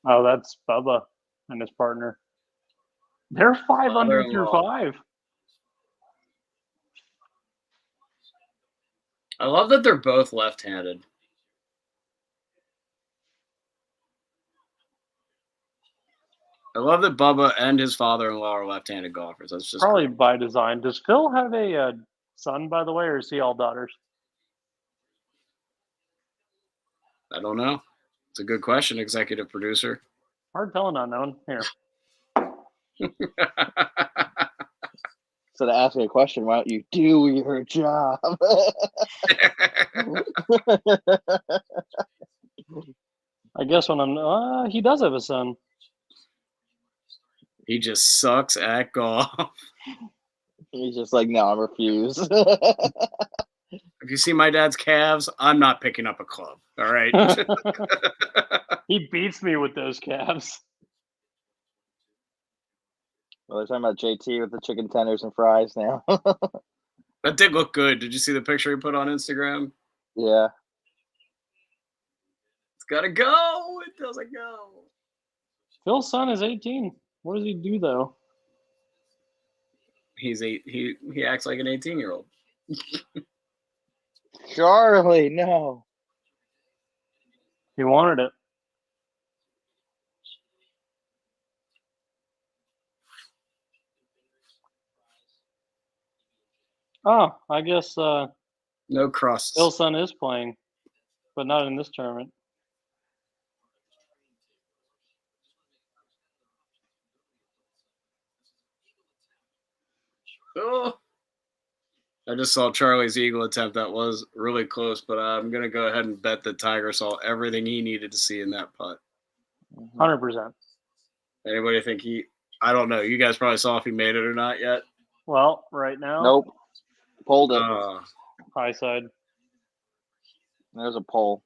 Oh, that's Bubba and his partner. They're 5 under through Father-in-law. 5. I love that they're both left-handed. I love that Bubba and his father-in-law are left-handed golfers. That's just Probably great. by design. Does Phil have a son, by the way, or is he all daughters? I don't know. It's a good question, executive producer. Hard telling unknown. Here. So to ask me a question, why don't you do your job? I guess when I'm he does have a son. He just sucks at golf. He's just like, no, I refuse. If you see my dad's calves, I'm not picking up a club. All right. He beats me with those calves. Well, they're talking about JT with the chicken tenders and fries now. That did look good. Did you see the picture he put on Instagram? Yeah. It's gotta go. It doesn't go. Phil's son is 18. What does he do though? He acts like an 18-year-old. Charlie, no. He wanted it. Oh, I guess No crusts. Phil's son is playing, but not in this tournament. Oh. I just saw Charlie's eagle attempt. That was really close, but I'm going to go ahead and bet that Tiger saw everything he needed to see in that putt. 100%. Anybody think I don't know. You guys probably saw if he made it or not yet. Well, right now, Nope. Pulled it. high side. There's a pole.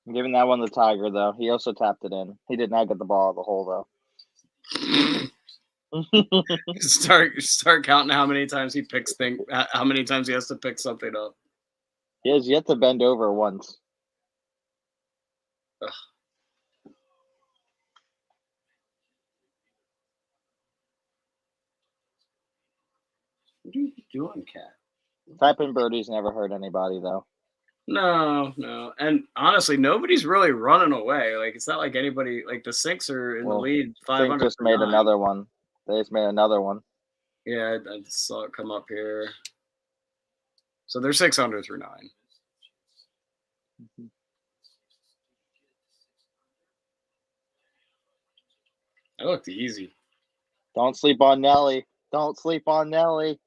I'm giving that one to Tiger, though. He also tapped it in. He did not get the ball out of the hole, though. Start counting how many times he picks how many times he has to pick something up. He has yet to bend over once. Ugh. What are you doing, Cat? Typing birdies never hurt anybody, though. No. And honestly, nobody's really running away. Like, it's not like anybody, like the Sinks are in the lead 500. Sink just made another one. They just made another one. Yeah, I saw it come up here. So they're 600 through 9. That looked easy. Don't sleep on Nelly. Don't sleep on Nelly.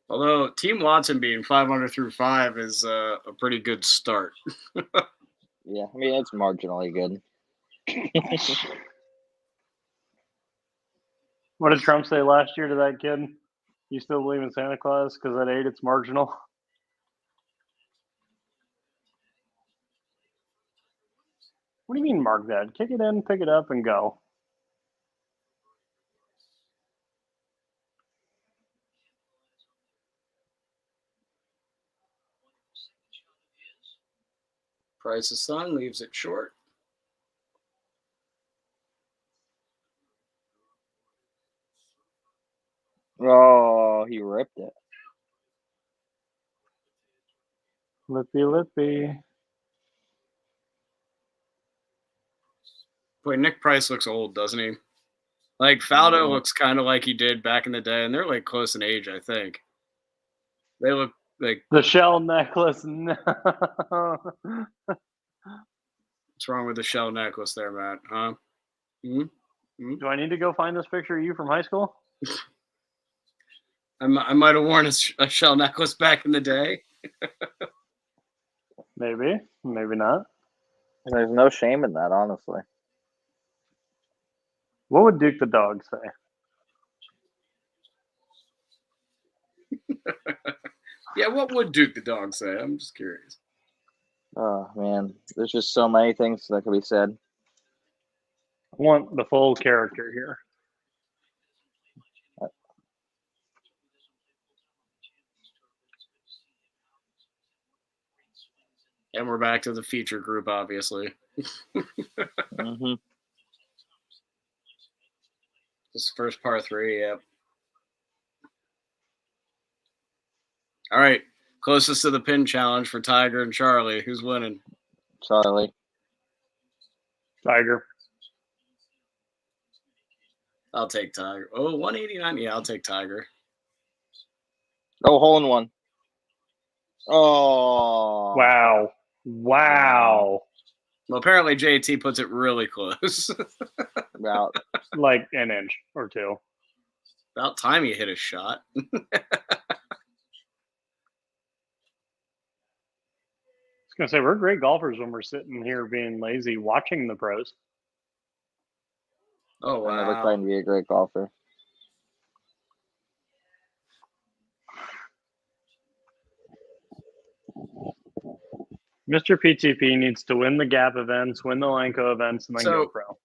Although Team Watson being 500 through 5 is a pretty good start. Yeah, I mean, it's marginally good. What did Trump say last year to that kid? You still believe in Santa Claus? Because at 8, it's marginal. What do you mean, mark that? Kick it in, pick it up, and go. Price's son leaves it short. Oh, he ripped it. Lippy. Boy, Nick Price looks old, doesn't he? Like, Faldo looks kind of like he did back in the day, and they're like close in age, I think. They look like the shell necklace. No. What's wrong with the shell necklace there, Matt? Huh? Mm-hmm. Do I need to go find this picture of you from high school? I might have worn a shell necklace back in the day. Maybe not. There's no shame in that, honestly. What would Duke the dog say? Yeah, what would Duke the dog say? I'm just curious. Oh, man. There's just so many things that could be said. I want the full character here. And we're back to the feature group, obviously. Mm-hmm. This first par 3, yep. All right. Closest to the pin challenge for Tiger and Charlie. Who's winning? Charlie. Tiger. I'll take Tiger. Oh, 189. Yeah, I'll take Tiger. Oh, hole in one. Oh. Wow. Well, apparently JT puts it really close. About like an inch or two. About time he hit a shot. I was going to say, we're great golfers when we're sitting here being lazy watching the pros. Oh, wow. I'm never trying to be a great golfer. Mr. PTP needs to win the Gap events, win the Lanco events, and then go pro.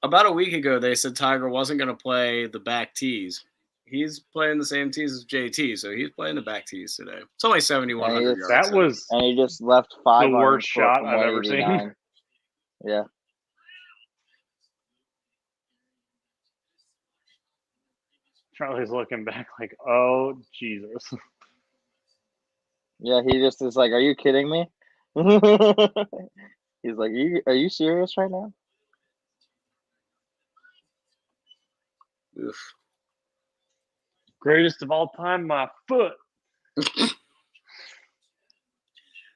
About a week ago, they said Tiger wasn't going to play the back tees. He's playing the same tees as JT, so he's playing the back tees today. It's only 7,100 yards. That was and he just left 5 the worst shot I've ever seen. Yeah. Charlie's looking back like, oh, Jesus. Yeah, he just is like, are you kidding me? He's like, are you serious right now? Oof. Greatest of all time, my foot.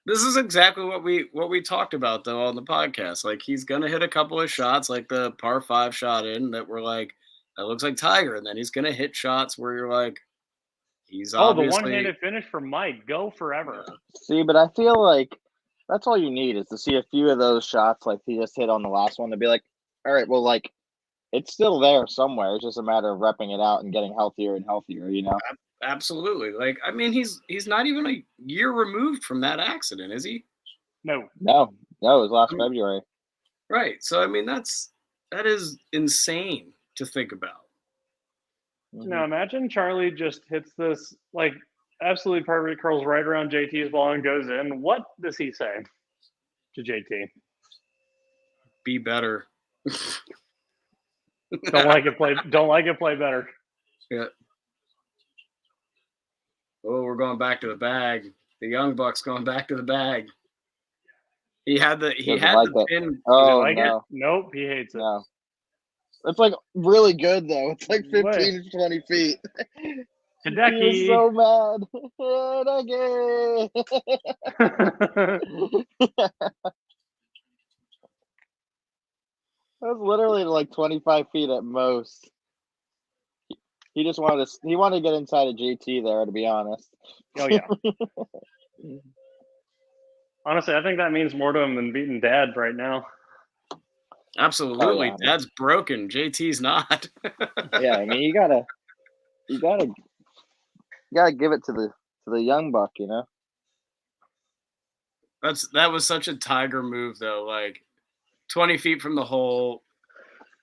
This is exactly what we talked about though on the podcast. Like he's gonna hit a couple of shots, like the par 5 shot in that were like that looks like Tiger, and then he's gonna hit shots where you're like, he's The obviously one-handed finish for Mike. Go forever. See, but I feel like that's all you need is to see a few of those shots like he just hit on the last one to be like, all right, well, like it's still there somewhere. It's just a matter of repping it out and getting healthier and healthier, you know? absolutely. Like I mean, he's not even a year removed from that accident, is he? No. No, it was last February. Right. So I mean, that is insane to think about. Now imagine Charlie just hits this like absolutely perfect, curls right around JT's ball and goes in. What does he say to JT? Be better. Don't like it. Play better. Yeah. Oh, we're going back to the bag. The young buck's going back to the bag. He had the pin. Oh like no. it? Nope, he hates it. No. It's like really good though. It's like 15 to 20 feet. Hideki. He was so mad. That was literally like 25 feet at most. He just wanted to get inside of JT there, to be honest. Oh yeah. Honestly, I think that means more to him than beating Dad right now. Absolutely. Oh, yeah. Dad's broken. JT's not. Yeah, I mean you gotta give it to the young buck, you know. That was such a Tiger move though. Like 20 feet from the hole,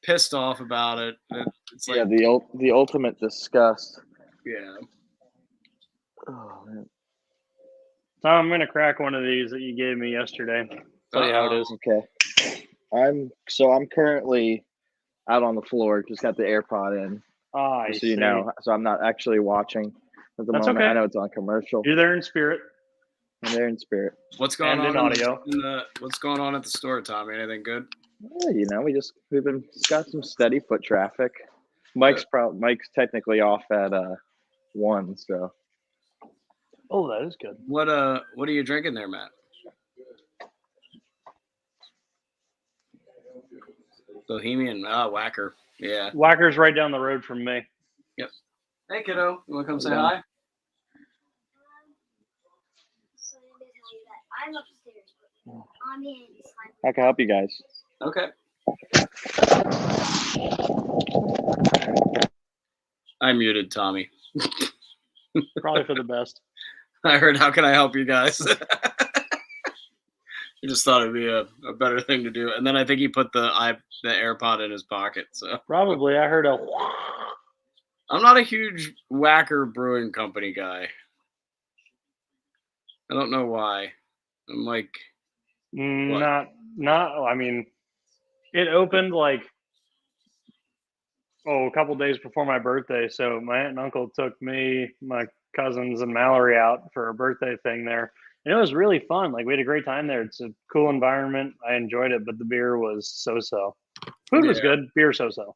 pissed off about it. It's like, yeah, the ultimate disgust. Yeah. Oh man. Tom, I'm gonna crack one of these that you gave me yesterday. Tell you how it is. Okay. I'm currently out on the floor. Just got the AirPod in. I So see. you know, so I'm not actually watching at the That's moment. okay. I know it's on commercial. You're there in spirit. I'm there in spirit. What's going And on in audio. what's going on at the store, Tommy? Anything good? Yeah, you know, we've got some steady foot traffic. Mike's technically off at 1, so. Oh, that is good. What are you drinking there, Matt? Bohemian, Whacker. Yeah. Whacker's right down the road from me. Yep. Hey kiddo, you wanna come say hi? I'm upstairs, but I'm in. I can help you guys. Okay. I muted Tommy. Probably for the best. I heard, how can I help you guys? I just thought it'd be a better thing to do. And then I think he put the AirPod in his pocket. So probably. I heard a. I'm not a huge Whacker Brewing Company guy. I don't know why. I'm like, not. I mean, it opened like a couple days before my birthday. So my aunt and uncle took me, my cousins, and Mallory out for a birthday thing there. And it was really fun. Like we had a great time there. It's a cool environment. I enjoyed it, but the beer was so-so. Food was good. Beer so-so.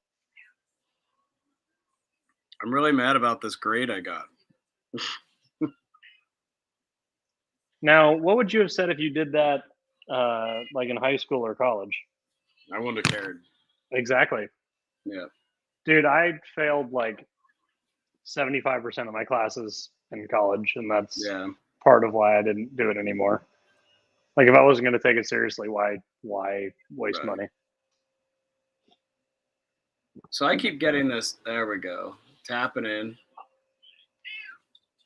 I'm really mad about this grade I got. Now, what would you have said if you did that like in high school or college? I wouldn't have cared. Exactly. Yeah. Dude, I failed like 75% of my classes in college, and that's part of why I didn't do it anymore. Like if I wasn't going to take it seriously, why waste money? So I keep getting this. There we go. Tapping in.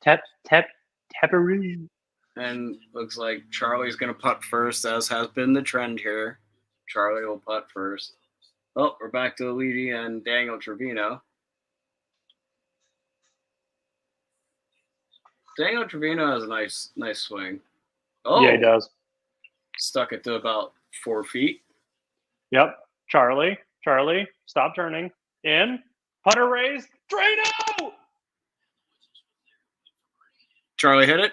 Taparoo. And looks like Charlie's going to putt first, as has been the trend here. Charlie will putt first. Oh, we're back to Alidi and Daniel Trevino. Daniel Trevino has a nice swing. Oh, yeah, he does. Stuck it to about 4 feet. Yep. Charlie, stop turning. In. Putter raise. Drano! Charlie hit it.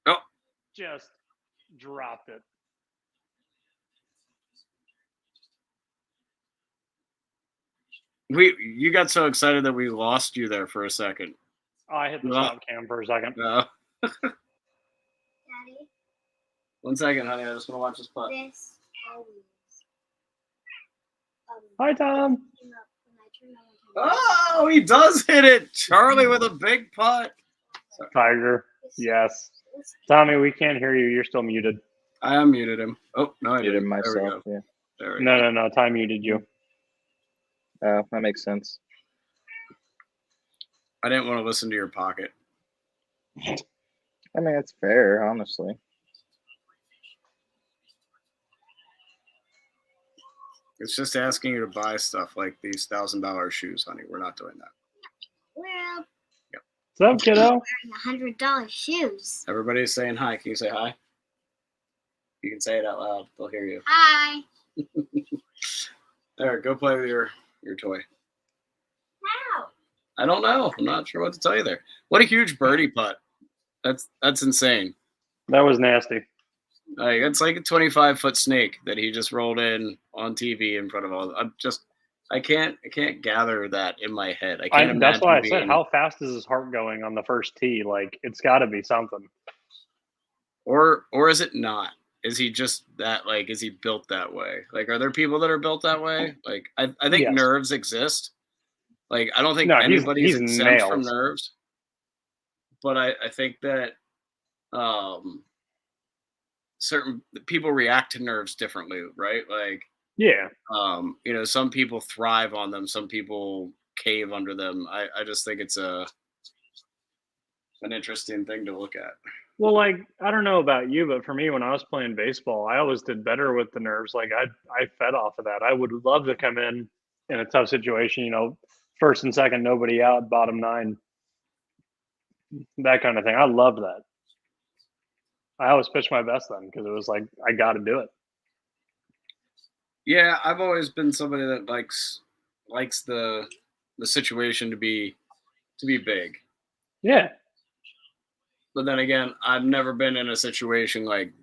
Oh. Just dropped it. You got so excited that we lost you there for a second. Oh, I hit the stop cam for a second. No. Daddy, 1 second, honey. I just want to watch this putt. This always. Hi, Tom. Came up when I turned on Oh, he does hit it. Charlie with a big putt. Tiger. Yes. Tommy, we can't hear you. You're still muted. I unmuted him. Oh, no, I Muted didn't. myself. Yeah. There we go. No. Ty muted you. Oh, that makes sense. I didn't want to listen to your pocket. I mean, it's fair, honestly. It's just asking you to buy stuff like these $1,000 shoes, honey. We're not doing that. Well, What's up, kiddo? wearing $100 shoes. Everybody's saying hi. Can you say hi? You can say it out loud. They'll hear you. Hi. There, go play with your toy. How? I don't know. I'm not sure what to tell you there. What a huge birdie putt. That's insane. That was nasty. Like, it's like a 25-foot snake that he just rolled in on TV in front of all. I can't gather that in my head. I can't imagine. That's why I said, how fast is his heart going on the first tee? Like, it's got to be something. Or is it not? Is he just that, like, is he built that way? Like, are there people that are built that way? Like, I think Yes. nerves exist. Like, I don't think No, anybody's he's exempt from nails. nerves. But I think that certain people react to nerves differently, right? Like, Yeah. Some people thrive on them, some people cave under them. I just think it's an interesting thing to look at. Well, like, I don't know about you, but for me, when I was playing baseball, I always did better with the nerves. Like, I fed off of that. I would love to come in a tough situation, first and second, nobody out, bottom 9, that kind of thing. I loved that. I always pitched my best then because it was like, I got to do it. Yeah, I've always been somebody that likes the situation to be big. Yeah. But then again, I've never been in a situation like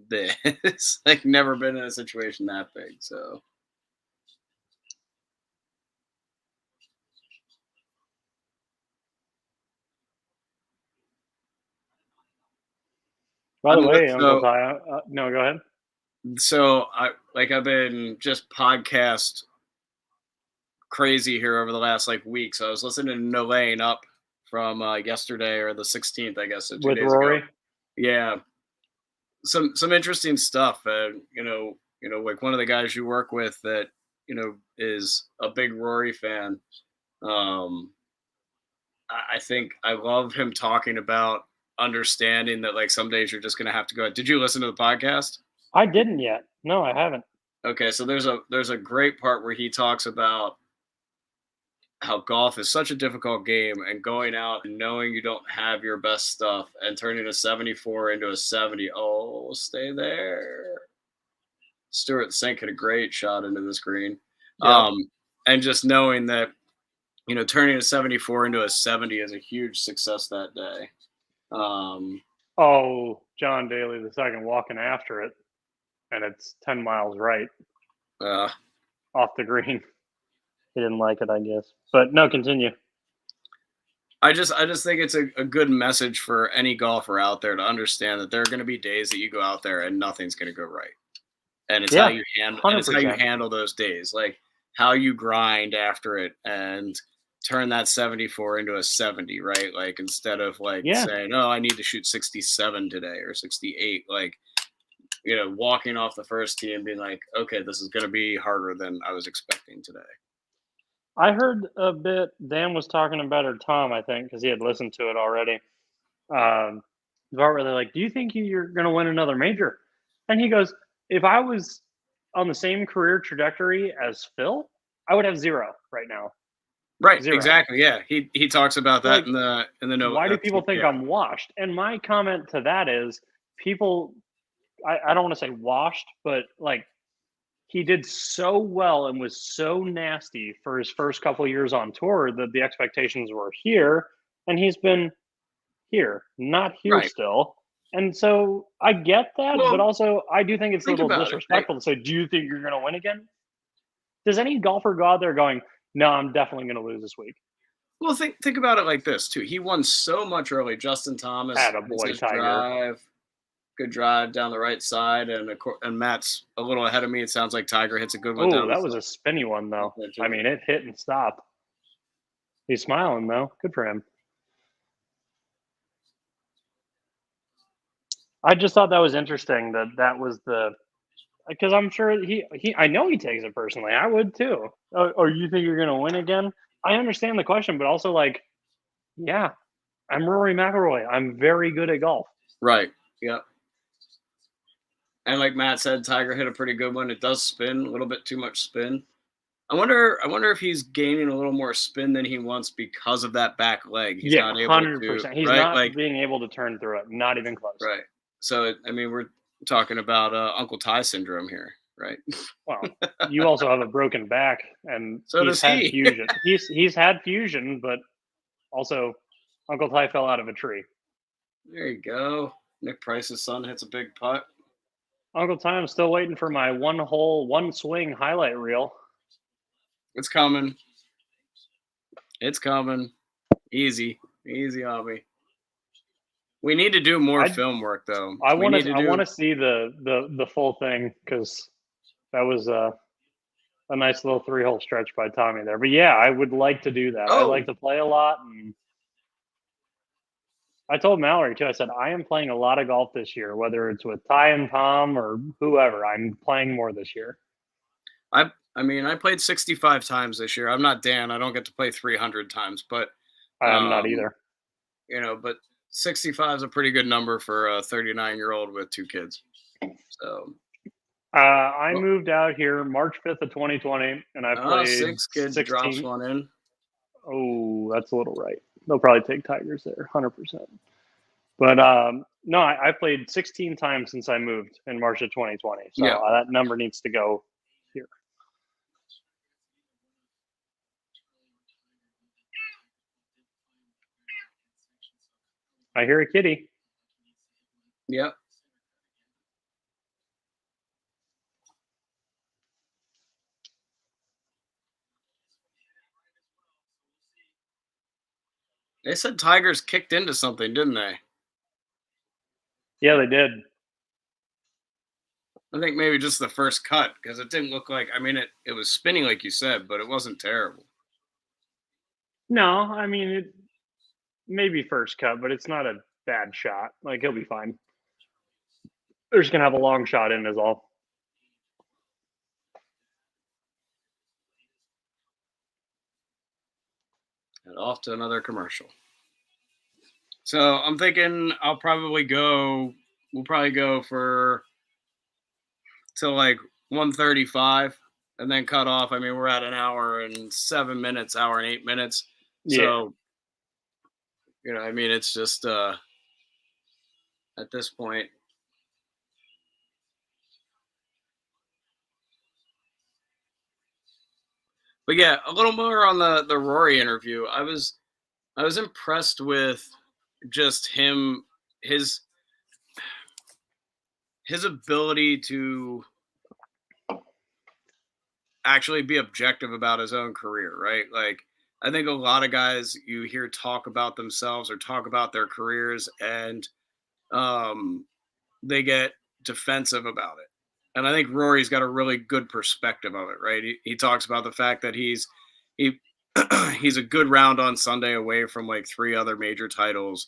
this. Like, never been in a situation that big. So. By the way, Uncle Ty, no, go ahead. So I've been just podcast crazy here over the last week. So I was listening to No Laying Up from yesterday or the 16th, I guess. So 2 With days Rory. ago. Yeah. Some interesting stuff. Like one of the guys you work with that, is a big Rory fan. I think I love him talking about understanding that, like, some days you're just going to have to go. Did you listen to the podcast? I didn't yet. No, I haven't. Okay. So there's a great part where he talks about how golf is such a difficult game, and going out and knowing you don't have your best stuff and turning a 74 into a 70. Oh, stay there. Stuart Sink had a great shot into this green. Yeah. And just knowing that, turning a 74 into a 70 is a huge success that day. John Daly II walking after it, and it's 10 miles right off the green. He didn't like it, I guess. But no, continue. I just think it's a good message for any golfer out there to understand that there are going to be days that you go out there and nothing's going to go right. And it's how you handle those days, like how you grind after it and turn that 74 into a 70, right? Like, instead of saying, "Oh, I need to shoot 67 today or 68," like, walking off the first tee and being like, "Okay, this is going to be harder than I was expecting today." I heard a bit. Dan was talking about, or Tom, I think, because he had listened to it already. The part where they're like, "Do you think you're going to win another major?" And he goes, "If I was on the same career trajectory as Phil, I would have 0 right now." Right. 0. Exactly. Yeah. He talks about that in the note. Why do people think I'm washed? And my comment to that is, people, I don't want to say washed, but like, he did so well and was so nasty for his first couple of years on tour that the expectations were here, and he's been here, not here still. And so I get that, but also I do think it's a little disrespectful to say, "Do you think you're going to win again?" Does any golfer go out there going, "No, I'm definitely going to lose this week"? Well, think about it like this too. He won so much early. Justin Thomas, Attaboy, Tiger. drive. Good drive down the right side, and Matt's a little ahead of me. It sounds like Tiger hits a good one down. Oh, that was a spinny one, though. I mean, it hit and stopped. He's smiling, though. Good for him. I just thought that was interesting that was the – because I'm sure I know he takes it personally. I would, too. Oh, you think you're going to win again? I understand the question, but also, like, yeah, I'm Rory McIlroy. I'm very good at golf. Right. Yep. And like Matt said, Tiger hit a pretty good one. It does spin, a little bit too much spin. I wonder if he's gaining a little more spin than he wants because of that back leg. He's not able 100%. to. He's right? not being able to turn through it. Not even close. Right. So, I mean, we're talking about Uncle Ty syndrome here, right? Well, you also have a broken back, and so he's had fusion. He's had fusion, but also Uncle Ty fell out of a tree. There you go. Nick Price's son hits a big putt. Uncle Ty, I'm still waiting for my one swing highlight reel. It's coming. It's coming. Easy on me. We need to do more film work, though. I want to see the full thing, because that was a nice little 3-hole stretch by Tommy there. But yeah, I would like to do that. I like to play a lot, and I told Mallory too. I said I am playing a lot of golf this year, whether it's with Ty and Tom or whoever. I'm playing more this year. I mean, I played 65 times this year. I'm not Dan. I don't get to play 300 times, but I'm not either. But 65 is a pretty good number for a 39-year-old with 2 kids. So I moved out here March 5th of 2020, and I played 6 kids 16. drops one in. Oh, that's a little right. They'll probably take Tigers there, 100%. But no, I played 16 times since I moved in March of 2020. So that number needs to go here. I hear a kitty. Yep. They said Tigers kicked into something, didn't they? Yeah, they did. I think maybe just the first cut, because it didn't look like – I mean, it was spinning like you said, but it wasn't terrible. No, I mean, it maybe first cut, but it's not a bad shot. Like, he'll be fine. They're just going to have a long shot in is all. And off to another commercial. So I'm thinking we'll probably go for till like 1:35 and then cut off. I mean, we're at an hour and 7 minutes, hour and 8 minutes. So, I mean, it's just at this point. But yeah, a little more on the Rory interview. I was impressed with just him, his ability to actually be objective about his own career, right? Like, I think a lot of guys you hear talk about themselves or talk about their careers, and they get defensive about it. And I think Rory's got a really good perspective of it, right? He talks about the fact that he's a good round on Sunday away from like 3 other major titles.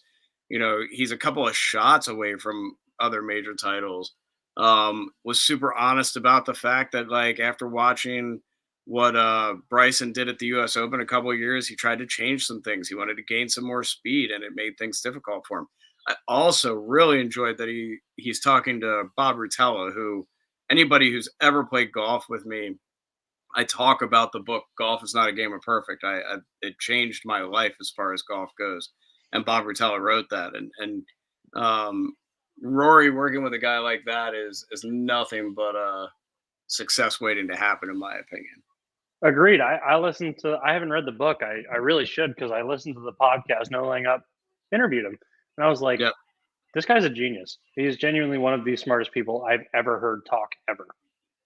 He's a couple of shots away from other major titles. Was super honest about the fact that, like, after watching what Bryson did at the U.S. Open a couple of years, he tried to change some things. He wanted to gain some more speed, and it made things difficult for him. I also really enjoyed that he's talking to Bob Rutella, who anybody who's ever played golf with me, I talk about the book Golf is Not a Game of Perfect. It changed my life as far as golf goes, and Bob Rutella wrote that. And Rory working with a guy like that is nothing but a success waiting to happen, in my opinion. Agreed. I listened to. I haven't read the book. I really should, because I listened to the podcast. No Laying Up interviewed him, and I was like, this guy's a genius. He's genuinely one of the smartest people I've ever heard talk ever.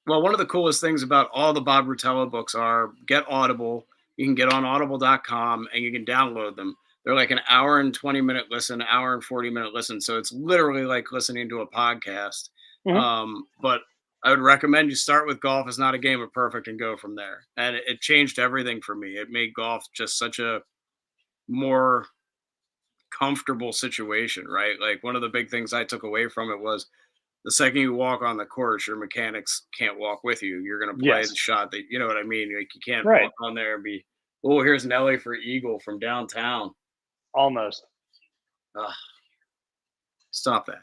Well, one of the coolest things about all the Bob Rutella books are get Audible. You can get on audible.com and you can download them. They're like an hour and 20-minute listen, hour and 40-minute listen. So it's literally like listening to a podcast. But I would recommend you start with Golf Is Not a Game of Perfect and go from there. And it changed everything for me. It made golf just such a more comfortable situation, right? Like one of the big things I took away from it was the second you walk on the course, your mechanics can't walk with you. You're going to play the shot that, you know what I mean? Like you can't walk on there and be, oh, here's Nelly for Eagle from downtown. Almost. Stop that.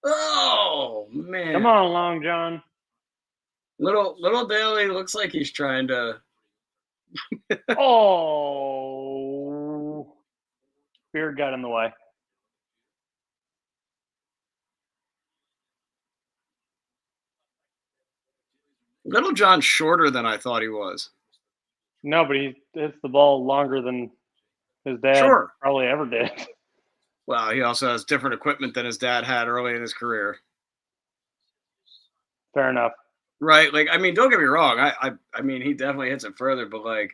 Oh, man. Come on, Long John. Little Daly looks like he's trying to. Oh. Beard got in the way. Little John's shorter than I thought he was. No, but he hits the ball longer than his dad probably ever did. Well, he also has different equipment than his dad had early in his career. Fair enough. Right. Like, I mean, don't get me wrong. I mean, he definitely hits it further, but like,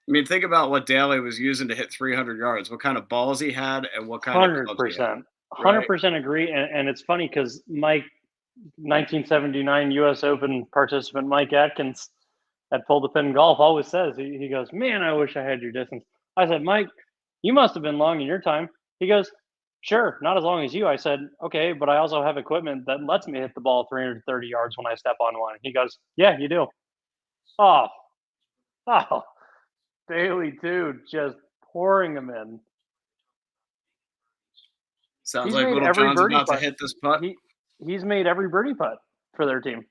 I mean, think about what Daly was using to hit 300 yards, what kind of balls he had and what kind of 100%. 100% agree. And it's funny because Mike, 1979 U.S. Open participant Mike Atkins at Pull the Pin Golf always says, he goes, man, I wish I had your distance. I said, Mike, you must have been long in your time. He goes, sure, not as long as you. I said, okay, but I also have equipment that lets me hit the ball 330 yards when I step on one. He goes, yeah, you do. Oh, Daly too, just pouring them in. Sounds like Little John's about to hit this putt. He's made every birdie putt for their team.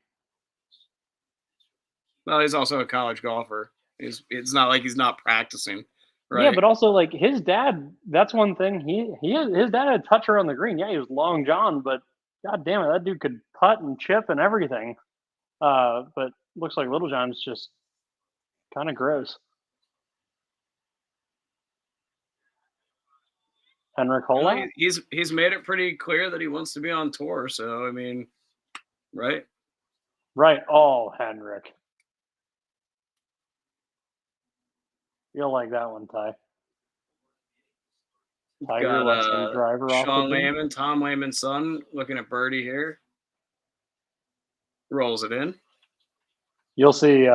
Well, he's also a college golfer. It's not like he's not practicing. Right. Yeah, but also like his dad, that's one thing. His dad had a toucher on the green. Yeah, he was Long John, but god damn it, that dude could putt and chip and everything. But looks like Little John's just kind of gross. Henrik Hola? Well, he's made it pretty clear that he wants to be on tour. So I mean, right? Right. Oh, Henrik. You'll like that one, Ty. Tiger lets him driver off Sean the Lehman, Tom Lehman's son, looking at birdie here. Rolls it in. You'll see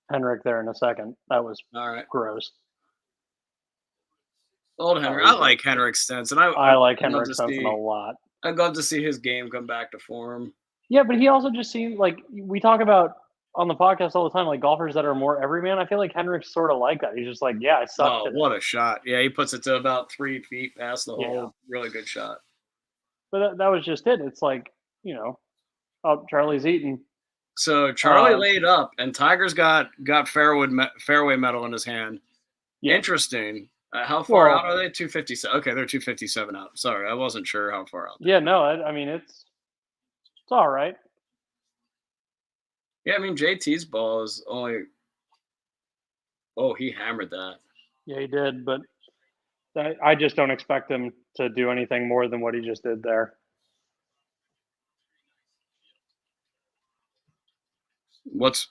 Henrik there in a second. That was all right. Gross. Old Henrik. I like Henrik Stenson. I like Henrik Stenson a lot. I'd love to see his game come back to form. Yeah, but he also just seems like we talk about on the podcast all the time, like golfers that are more everyman. I feel like Henrik's sort of like that. He's just like, yeah, I suck. Oh, what a shot. Yeah, he puts it to about 3 feet past the hole. Really good shot. But that was just it. It's like, Charlie's eating. So Charlie laid up, and Tiger's got fairway metal in his hand. Yeah. Interesting. How far out are they? 257. Okay, they're 257 out. Sorry, I wasn't sure how far out. Yeah, no, I mean, it's all right. Yeah, I mean, JT's ball is only – oh, he hammered that. Yeah, he did, but I just don't expect him to do anything more than what he just did there. What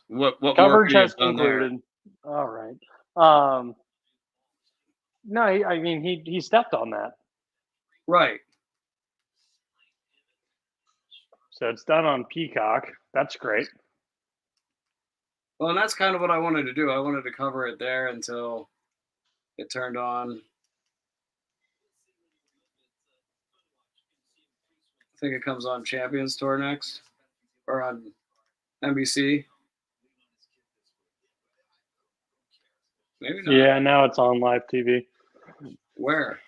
coverage has concluded. All right. No, I mean, he stepped on that. Right. So it's done on Peacock. That's great. Well, and that's kind of what I wanted to do. I wanted to cover it there until it turned on. I think it comes on Champions Tour next, or on NBC. Maybe not. Yeah, now it's on live TV. Where?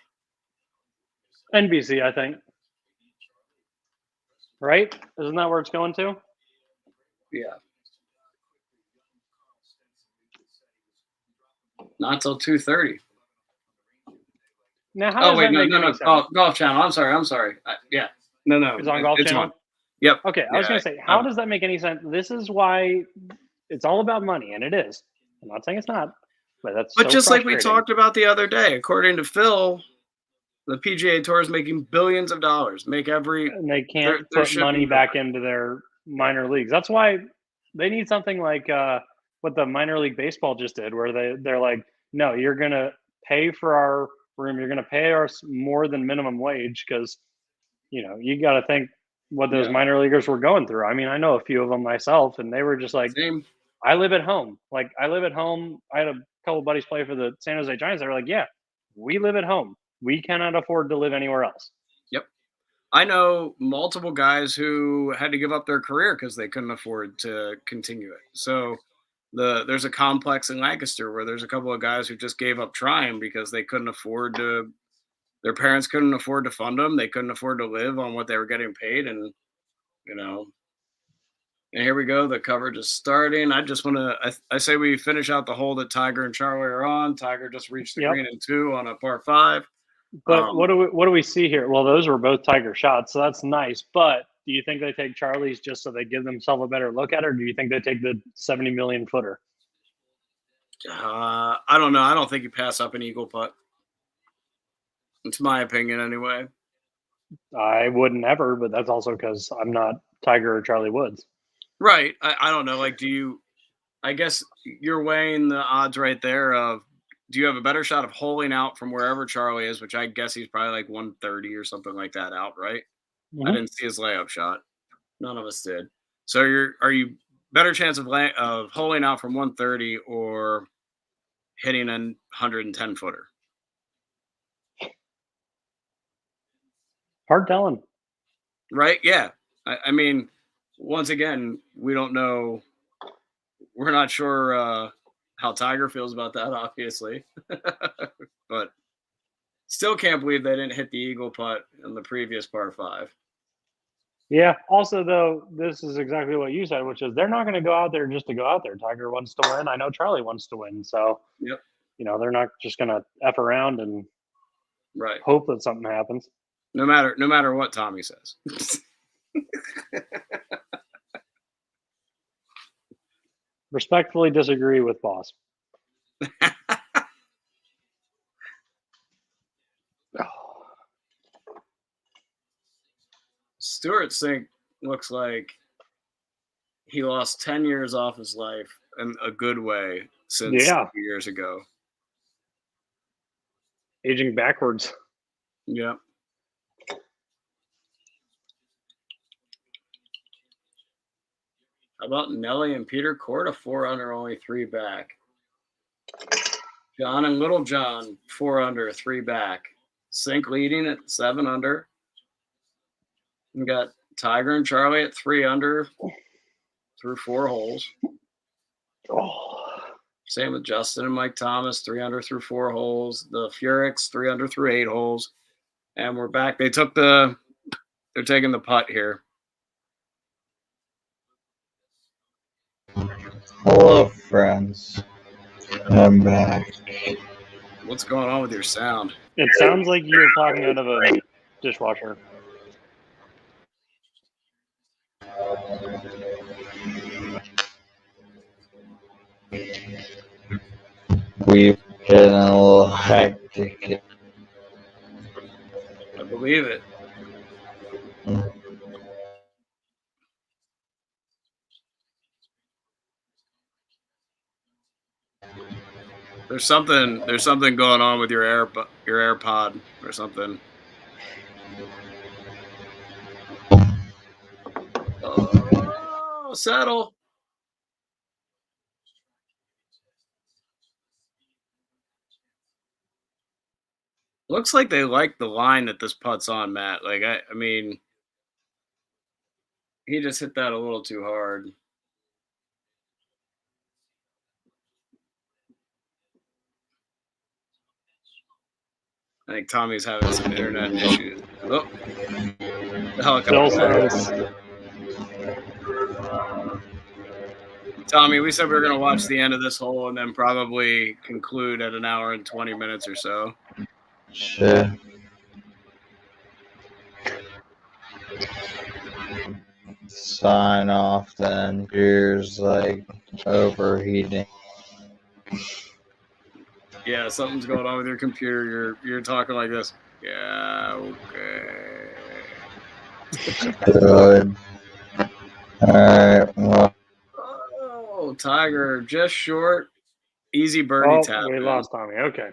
NBC, I think. Right? Isn't that where it's going to? Yeah. Not till 2:30. Now, how does that make no. Golf Channel. I'm sorry. Yeah. No. It's on Golf Channel? On. Yep. Okay, I was going to say, how does that make any sense? This is why it's all about money, and it is. I'm not saying it's not, but that's But so just like we talked about the other day, according to Phil, the PGA Tour is making billions of dollars. And they can't put money back into their minor leagues. That's why they need something like what the minor league baseball just did, where they're like, no, you're gonna pay for our room, you're gonna pay us more than minimum wage because you got to think what those Yeah. minor leaguers were going through. I mean, I know a few of them myself, and they were just like, Same. I live at home. Like, I live at home. I had a couple buddies play for the San Jose Giants. They were like, yeah, we live at home. We cannot afford to live anywhere else. Yep. I know multiple guys who had to give up their career because they couldn't afford to continue it. So there's a complex in Lancaster where there's a couple of guys who just gave up trying because they couldn't afford to. Their parents couldn't afford to fund them. They couldn't afford to live on what they were getting paid, and And here we go. The coverage is starting. I just want to. I say we finish out the hole that Tiger and Charlie are on. Tiger just reached the green in 2 on a par 5. But what do we see here? Well, those were both Tiger shots, so that's nice. But do you think they take Charlie's just so they give themselves a better look at it, or do you think they take the 70 million footer? I don't know. I don't think you pass up an eagle putt. It's my opinion, anyway. I wouldn't ever, but that's also because I'm not Tiger or Charlie Woods. Right. I don't know. Like, I guess you're weighing the odds right there of, do you have a better shot of holing out from wherever Charlie is, which I guess he's probably like 130 or something like that out, right? Mm-hmm. I didn't see his layup shot. None of us did. So are you better chance of holing out from 130 or hitting a 110 footer? Hard telling. Right? Yeah. I mean, once again, we don't know. We're not sure how Tiger feels about that, obviously. But still can't believe they didn't hit the eagle putt in the previous par 5. Yeah. Also, though, this is exactly what you said, which is they're not going to go out there just to go out there. Tiger wants to win. I know Charlie wants to win. So, yep. They're not just going to F around and hope that something happens. No matter what Tommy says. Respectfully disagree with boss. Stuart Sink looks like he lost 10 years off his life in a good way since a few years ago. Aging backwards. Yeah. How about Nelly and Peter Court, a 4 under, only 3 back. John and Little John, 4 under, 3 back. Sink leading at 7 under. We got Tiger and Charlie at 3 under through 4 holes. Same with Justin and Mike Thomas, 3 under through 4 holes. The Furix, 3 under through 8 holes. And we're back. They're taking the putt here. Hello, friends. I'm back. What's going on with your sound? It sounds like you're talking out of a dishwasher. We've been a little hectic. I believe it. There's something going on with your AirPod or something. Oh, settle. Looks like they like the line that this putt's on, Matt. Like, I mean, he just hit that a little too hard. I think Tommy's having some internet issues. Oh, the helicopter. Tommy, we said we were going to watch the end of this hole and then probably conclude at 1 hour and 20 minutes or so. Sure. Sign off then. Beer's like overheating. Yeah, something's going on with your computer. You're talking like this. Yeah, okay. Good. Alright, well. Oh, Tiger just short. Easy birdie tap. We in. lost Tommy. Okay.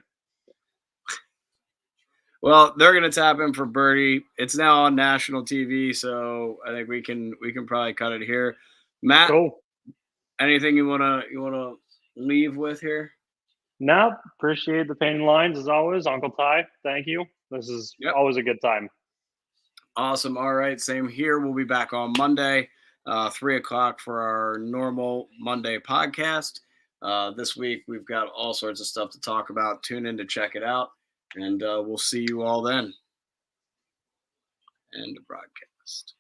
Well, they're gonna tap in for birdie. It's now on national TV, so I think we can probably cut it here. Matt, Cool. anything you wanna leave with here? No, appreciate the painting lines as always. Uncle Ty, thank you. This is always a good time. Awesome. All right, same here. We'll be back on Monday, 3:00 for our normal Monday podcast. This week we've got all sorts of stuff to talk about. Tune in to check it out, and we'll see you all then. End of broadcast.